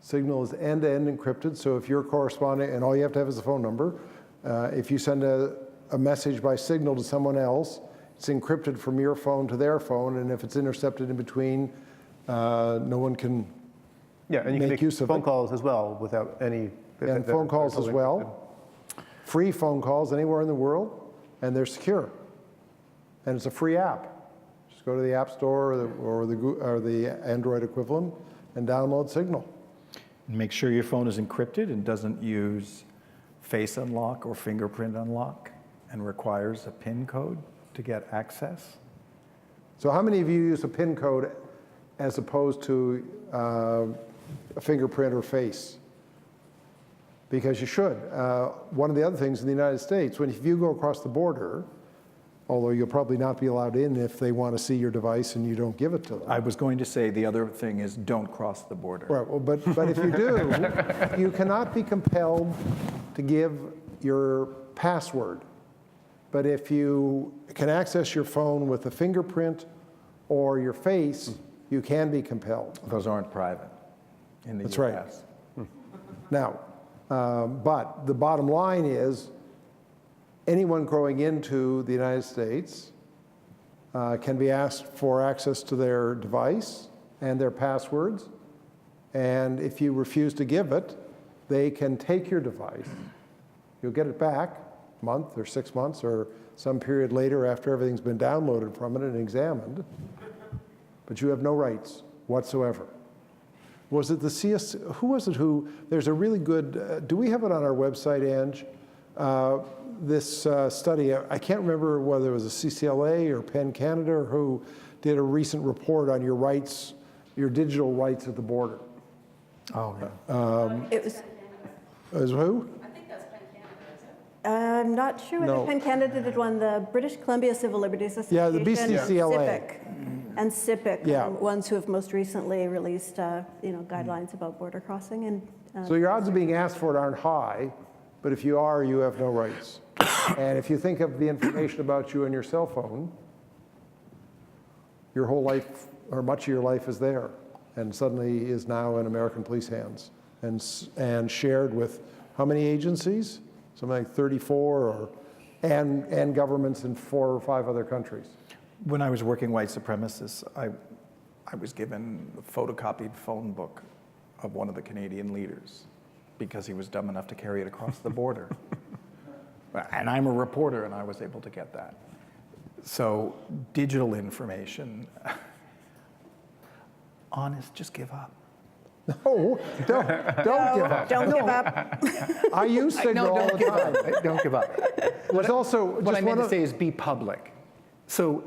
Signal is end-to-end encrypted, so if you're corresponding, and all you have to have is a phone number, if you send a message by Signal to someone else, it's encrypted from your phone to their phone, and if it's intercepted in between, no one can Yeah, and you can make use of phone it. calls as well without any... And phone calls as well. Free phone calls anywhere in the world, and they're secure. And it's a free app. Just go to the App Store or the Android equivalent and download Signal. Make sure your phone is encrypted and doesn't use face unlock or fingerprint unlock, and requires a PIN code to get access. So how many of you use a PIN code as opposed to a fingerprint or face? Because you should. One of the other things in the United States, if you go across the border, although you'll probably not be allowed in if they want to see your device and you don't give it to them. I was going to say the other thing is don't cross the border. Right, well, but if you do, you cannot be compelled to give your password. But if you can access your phone with a fingerprint or your face, you can be compelled. Those aren't private. in the That's US. right. Now, but the bottom line is anyone growing into the United States can be asked for access to their device and their passwords. And if you refuse to give it, they can take your device. You'll get it back a month or 6 months or some period later after everything's been downloaded from it and examined. But you have no rights whatsoever. Was it the CS? Who was it who? There's a really good, do we have it on our website, Ange? This study, I can't remember whether it was a CCLA or Penn Canada or who did a recent report on your rights, your digital rights at the border. Oh, yeah. It was, Who? I'm not sure whether No. Penn Canada did one, the British Columbia Civil Liberties Association. Yeah, the BCCLA. CIPIC, and CIPIC, Yeah. ones who have most recently released, guidelines about border crossing. And So your odds of being asked for it aren't high, but if you are, you have no rights. And if you think of the information about you in your cell phone, your whole life, or much of your life is there, and suddenly is now in American police hands, and shared with how many agencies? Something like 34, and governments in 4 or 5 other countries. When I was working white supremacists, I was given a photocopied phone book of one of the Canadian leaders because he was dumb enough to carry it across the border. And I'm a reporter, and I was able to get that. So digital information, honest, just give up. No, don't give up. don't give up. I use Signal all the time. Don't give up. There's also What I just meant one to of- say is be public. So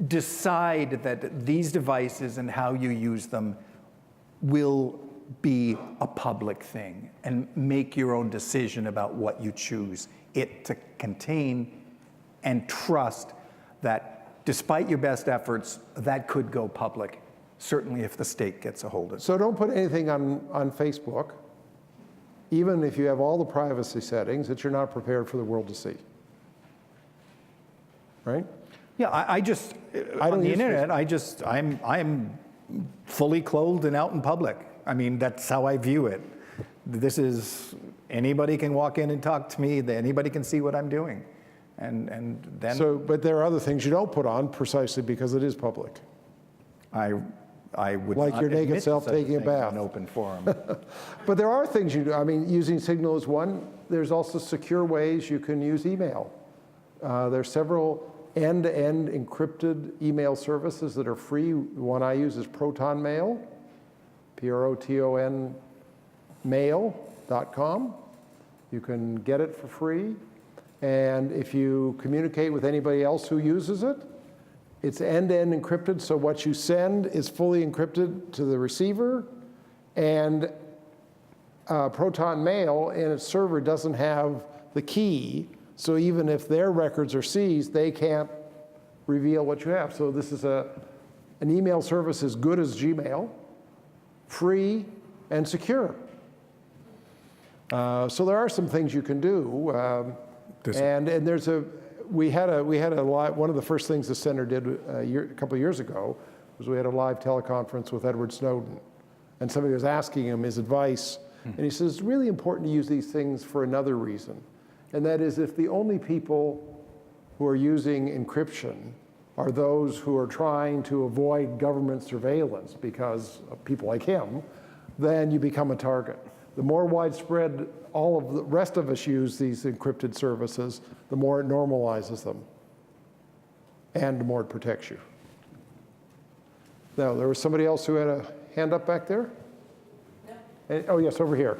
decide that these devices and how you use them will be a public thing, and make your own decision about what you choose it to contain, and trust that despite your best efforts, that could go public, certainly if the state gets a hold of it. So don't put anything on Facebook, even if you have all the privacy settings, that you're not prepared for the world to see. Right? Yeah, I just, I don't on the use internet, I'm fully clothed and out in public. I mean, that's how I view it. This is, anybody can walk in and talk to me, anybody can see what I'm doing. And then So, but there are other things you don't put on precisely because it is public. I would Like not your naked admit to self such a taking a thing in bath. an open forum. But there are things you do. I mean, using Signal is one. There's also secure ways you can use email. There's several end-to-end encrypted email services that are free. The one I use is Proton Mail, Proton mail.com. You can get it for free. And if you communicate with anybody else who uses it, it's end-to-end encrypted, so what you send is fully encrypted to the receiver, and Proton Mail in its server doesn't have the key, so even if their records are seized, they can't reveal what you have. So this is an email service as good as Gmail, free and secure. So there are some things you can do, and there's we had a live, one of the first things the center did a couple of years ago was we had a live teleconference with Edward Snowden, and somebody was asking him his advice, and he says it's really important to use these things for another reason, and that is if the only people who are using encryption are those who are trying to avoid government surveillance because of people like him, then you become a target. The more widespread all of the rest of us use these encrypted services, the more it normalizes them and the more it protects you. Now, there was somebody else who had a hand up back there? No. Oh, yes, over here.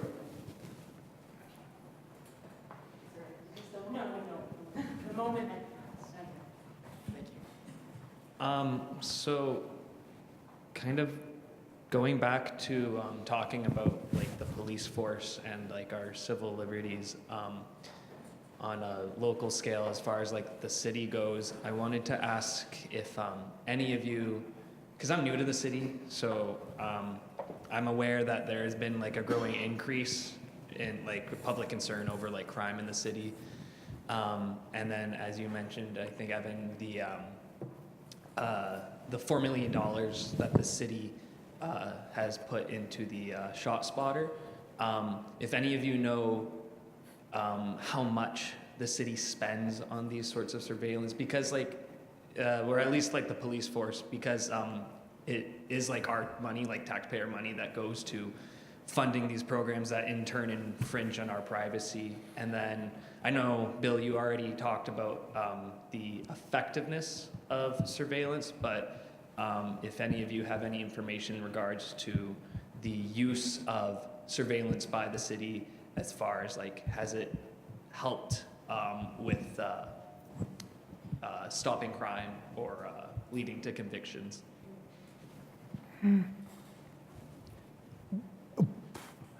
So kind of going back to talking about like the police force and like our civil liberties on a local scale as far as like the city goes, I wanted to ask if any of you, because I'm new to the city, so I'm aware that there has been like a growing increase in like public concern over like crime in the city. And then as you mentioned, I think Evan, the $4 million that the city has put into the ShotSpotter. If any of you know how much the city spends on these sorts of surveillance, because or at least like the police force, because it is like our money, like taxpayer money, that goes to funding these programs that in turn infringe on our privacy. And then I know, Bill, you already talked about the effectiveness of surveillance, but if any of you have any information in regards to the use of surveillance by the city, as far as like, has it helped with stopping crime or leading to convictions?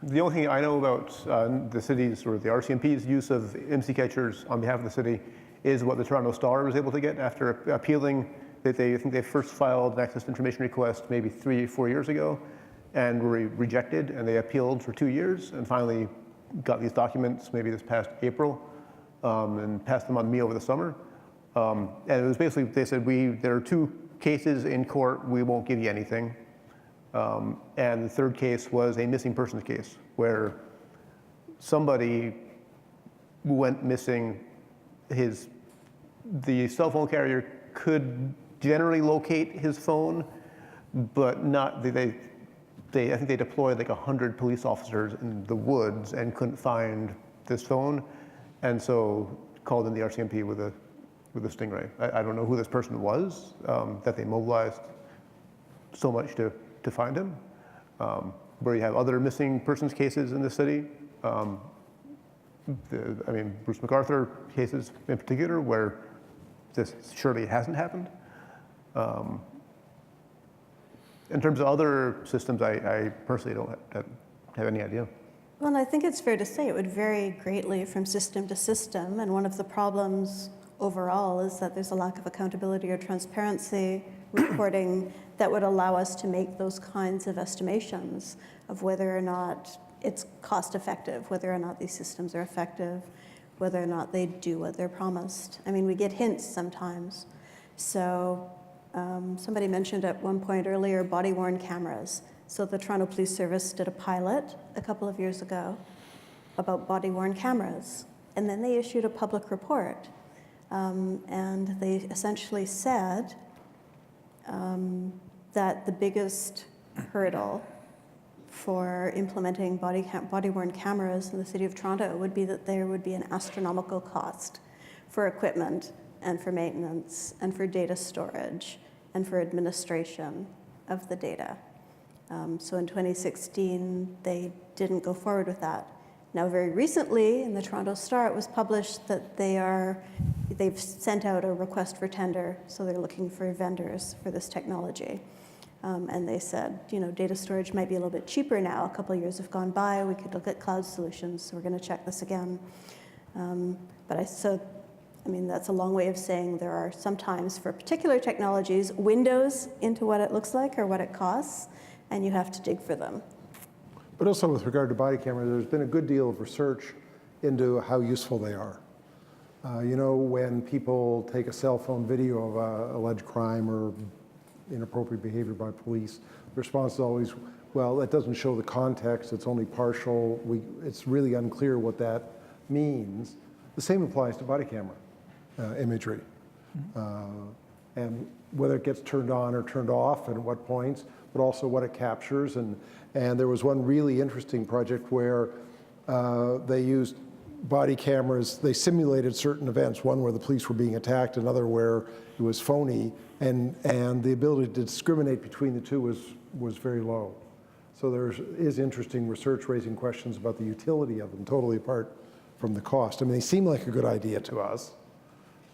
The only thing I know about the city's or the RCMP's use of MC catchers on behalf of the city is what the Toronto Star was able to get after appealing. I think they first filed an access to information request maybe 3-4 years ago and were rejected, and they appealed for 2 years and finally got these documents maybe this past April and passed them on to me over the summer. And it was basically, they said, there are 2 cases in court, we won't give you anything. And the third case was a missing persons case where somebody went missing. The cell phone carrier could generally locate his phone, but not, I think they deployed like 100 police officers in the woods and couldn't find this phone, and so called in the RCMP with a Stingray. I don't know who this person was that they mobilized so much to find him. Where you have other missing persons cases in the city, Bruce MacArthur cases in particular, where this surely hasn't happened. In terms of other systems, I personally don't have any idea. Well, and I think it's fair to say it would vary greatly from system to system, and one of the problems overall is that there's a lack of accountability or transparency reporting that would allow us to make those kinds of estimations of whether or not it's cost effective, whether or not these systems are effective, whether or not they do what they're promised. I mean, we get hints sometimes. So somebody mentioned at one point earlier body-worn cameras. So the Toronto Police Service did a pilot a couple of years ago about body-worn cameras. And then they issued a public report. And they essentially said that the biggest hurdle for implementing body-worn cameras in the City of Toronto would be that there would be an astronomical cost for equipment and for maintenance and for data storage and for administration of the data. So in 2016, they didn't go forward with that. Now, very recently, in the Toronto Star, it was published that they've sent out a request for tender, so they're looking for vendors for this technology. And they said, data storage might be a little bit cheaper now. A couple of years have gone by. We could look at cloud solutions, so we're going to check this again. That's a long way of saying there are sometimes, for particular technologies, windows into what it looks like or what it costs, and you have to dig for them. But also with regard to body cameras, there's been a good deal of research into how useful they are. When people take a cell phone video of an alleged crime or inappropriate behavior by police, the response is always, well, that doesn't show the context, it's only partial, it's really unclear what that means. The same applies to body camera imagery. And whether it gets turned on or turned off and at what points, but also what it captures. And there was one really interesting project where they used body cameras, they simulated certain events, one where the police were being attacked, another where it was phony, and the ability to discriminate between the two was very low. So there is interesting research raising questions about the utility of them, totally apart from the cost. I mean, they seem like a good idea to us,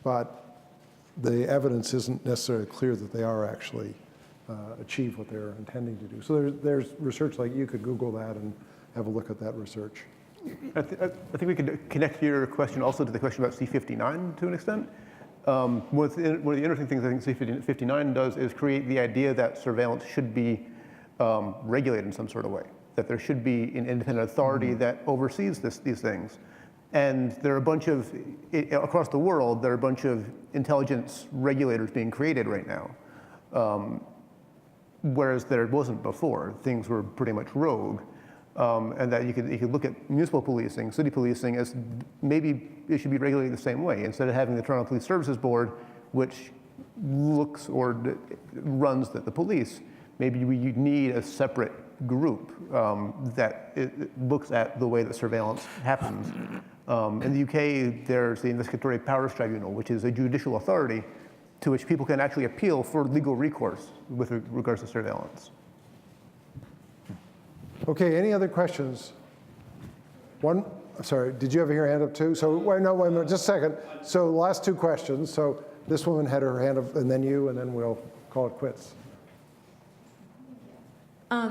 but the evidence isn't necessarily clear that they are actually achieve what they're intending to do. So there's research like you could Google that and have a look at that research. I think we could connect your question also to the question about C-59 to an extent. One of the interesting things I think C-59 does is create the idea that surveillance should be regulated in some sort of way, that there should be an independent authority that oversees these things. And there are a bunch of, across the world, there are a bunch of intelligence regulators being created right now. whereas there wasn't before. Things were pretty much rogue. And that you could look at municipal policing, city policing, as maybe it should be regulated the same way. Instead of having the Toronto Police Services Board, which looks or runs the police, maybe you need a separate group that looks at the way that surveillance happens. In the UK, there's the Investigatory Powers Tribunal, which is a judicial authority to which people can actually appeal for legal recourse with regards to surveillance. Okay, any other questions? One, sorry, did you have your hand up too? So, wait a minute, just a second. So, last two questions. So, this woman had her hand up, and then you, and then we'll call it quits.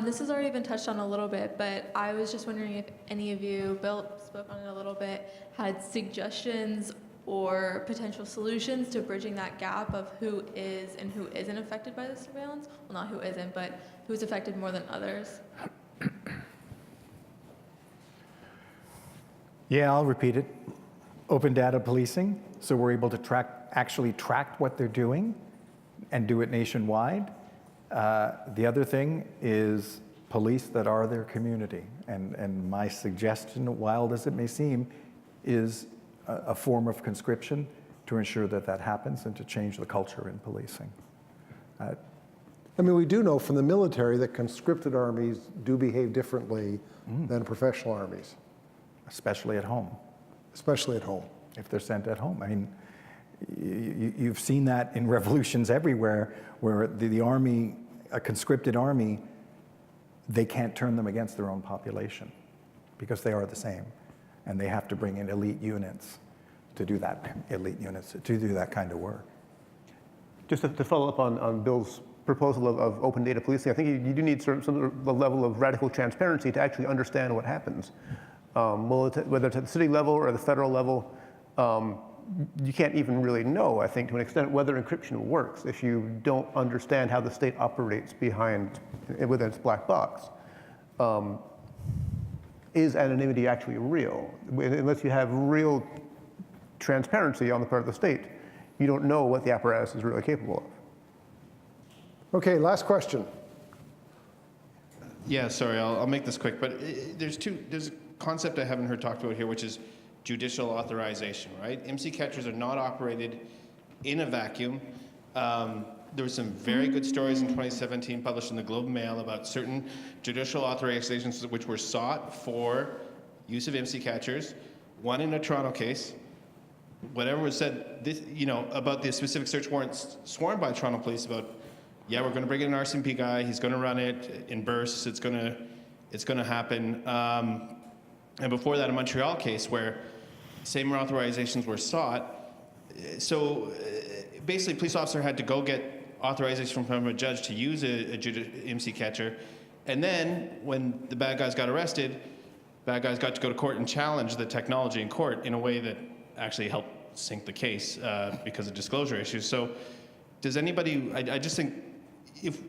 This has already been touched on a little bit, but I was just wondering if any of you, Bill spoke on it a little bit, had suggestions or potential solutions to bridging that gap of who is and who isn't affected by the surveillance. Well, not who isn't, but who's affected more than others. Yeah, I'll repeat it. Open data policing, so we're able to actually track what they're doing and do it nationwide. The other thing is police that are their community. And my suggestion, wild as it may seem, is a form of conscription to ensure that that happens and to change the culture in policing. I mean, we do know from the military that conscripted armies do behave differently than professional armies. Especially at home. Especially at home. If they're sent at home. I mean, you've seen that in revolutions everywhere where the army, a conscripted army, they can't turn them against their own population because they are the same. And they have to bring in elite units to do that, to do that kind of work. Just to follow up on Bill's proposal of open data policing, I think you do need some level of radical transparency to actually understand what happens. Whether it's at the city level or the federal level, you can't even really know, I think, to an extent, whether encryption works if you don't understand how the state operates within its black box. Is anonymity actually real? Unless you have real transparency on the part of the state, you don't know what the apparatus is really capable of. Okay, last question. Yeah, sorry, I'll make this quick, but there's a concept I haven't heard talked about here, which is judicial authorization, right? MC catchers are not operated in a vacuum. There were some very good stories in 2017 published in the Globe and Mail about certain judicial authorizations which were sought for use of MC catchers. One in a Toronto case. Whatever was said, about the specific search warrants sworn by Toronto police about, yeah, we're going to bring in an RCMP guy. He's going to run it in bursts. It's going to happen. And before that, a Montreal case where same authorizations were sought. So basically, a police officer had to go get authorization from a judge to use a MC catcher. And then when the bad guys got arrested, bad guys got to go to court and challenge the technology in court in a way that actually helped sink the case because of disclosure issues. So does anybody, I just think if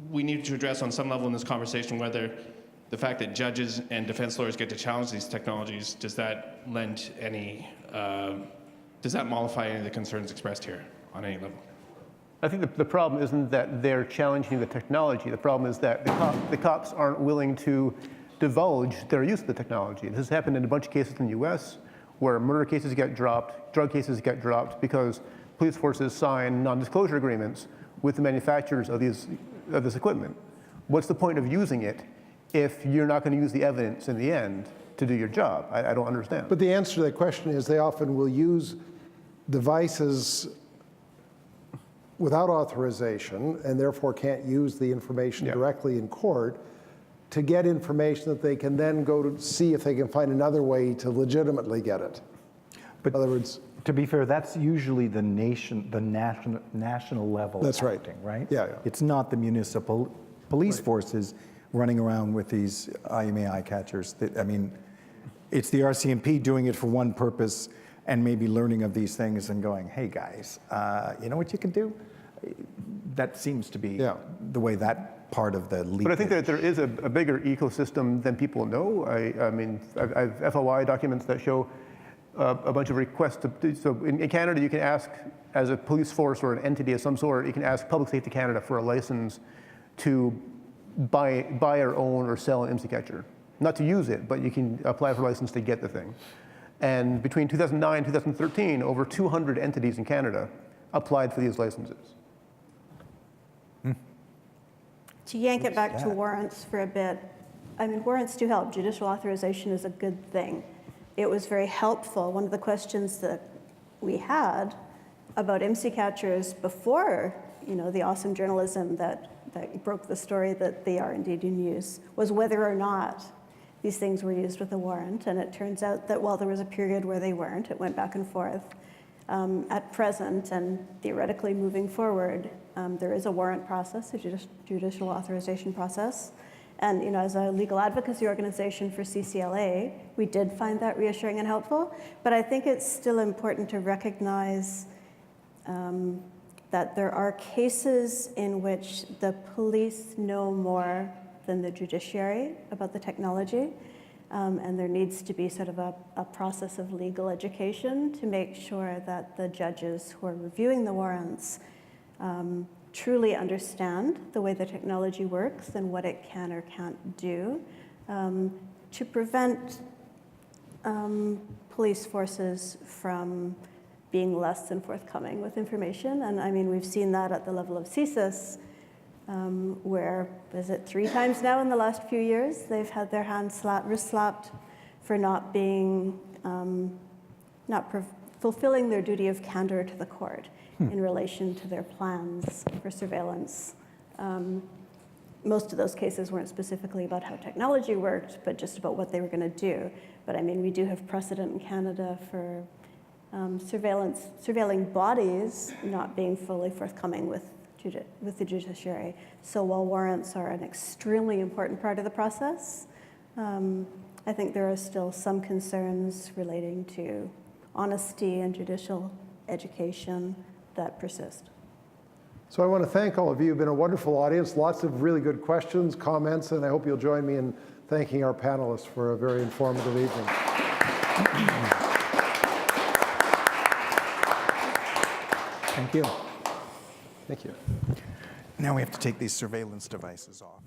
we need to address on some level in this conversation whether the fact that judges and defense lawyers get to challenge these technologies, does that lend any, does that mollify any of the concerns expressed here on any level? I think the problem isn't that they're challenging the technology. The problem is that the cops aren't willing to divulge their use of the technology. This has happened in a bunch of cases in the US where murder cases get dropped, drug cases get dropped because police forces sign non-disclosure agreements with the manufacturers of this equipment. What's the point of using it if you're not going to use the evidence in the end to do your job? I don't understand. But the answer to that question is they often will use devices without authorization and therefore can't use the information directly in court to get information that they can then go to see if they can find another way to legitimately get it. But in other words, to be fair, that's usually the national level That's right. acting, right? Yeah. It's not the municipal police forces running around with these IMAI catchers. I mean, it's the RCMP doing it for one purpose and maybe learning of these things and going, hey guys, you know what you can do? That seems to be the way that part of the leak. But I think that there is a bigger ecosystem than people know. I mean, I have FOI documents that show a bunch of requests. So in Canada, you can ask, as a police force or an entity of some sort, you can ask Public Safety Canada for a license to buy or own or sell an MC catcher. Not to use it, but you can apply for a license to get the thing. And between 2009 and 2013, over 200 entities in Canada applied for these licenses. To yank it back to warrants for a bit, I mean, warrants do help. Judicial authorization is a good thing. It was very helpful. One of the questions that we had about MC catchers before, the awesome journalism that broke the story that they are indeed in use was whether or not these things were used with a warrant. And it turns out that while there was a period where they weren't, it went back and forth. At present, and theoretically moving forward, there is a warrant process, a judicial authorization process. And as a legal advocacy organization for CCLA, we did find that reassuring and helpful. But I think it's still important to recognize that there are cases in which the police know more than the judiciary about the technology. And there needs to be sort of a process of legal education to make sure that the judges who are reviewing the warrants truly understand the way the technology works and what it can or can't do to prevent police forces from being less than forthcoming with information. And I mean, we've seen that at the level of CSIS, where, is it 3 times now in the last few years, they've had their hands wrist slapped for not being, fulfilling their duty of candor to the court in relation to their plans for surveillance. Most of those cases weren't specifically about how technology worked, but just about what they were going to do. But I mean, we do have precedent in Canada for surveilling bodies not being fully forthcoming with the judiciary. So while warrants are an extremely important part of the process, I think there are still some concerns relating to honesty and judicial education that persist. So I want to thank all of you. You've been a wonderful audience, lots of really good questions, comments, and I hope you'll join me in thanking our panelists for a very informative evening. Thank you. Thank you. Now we have to take these surveillance devices off.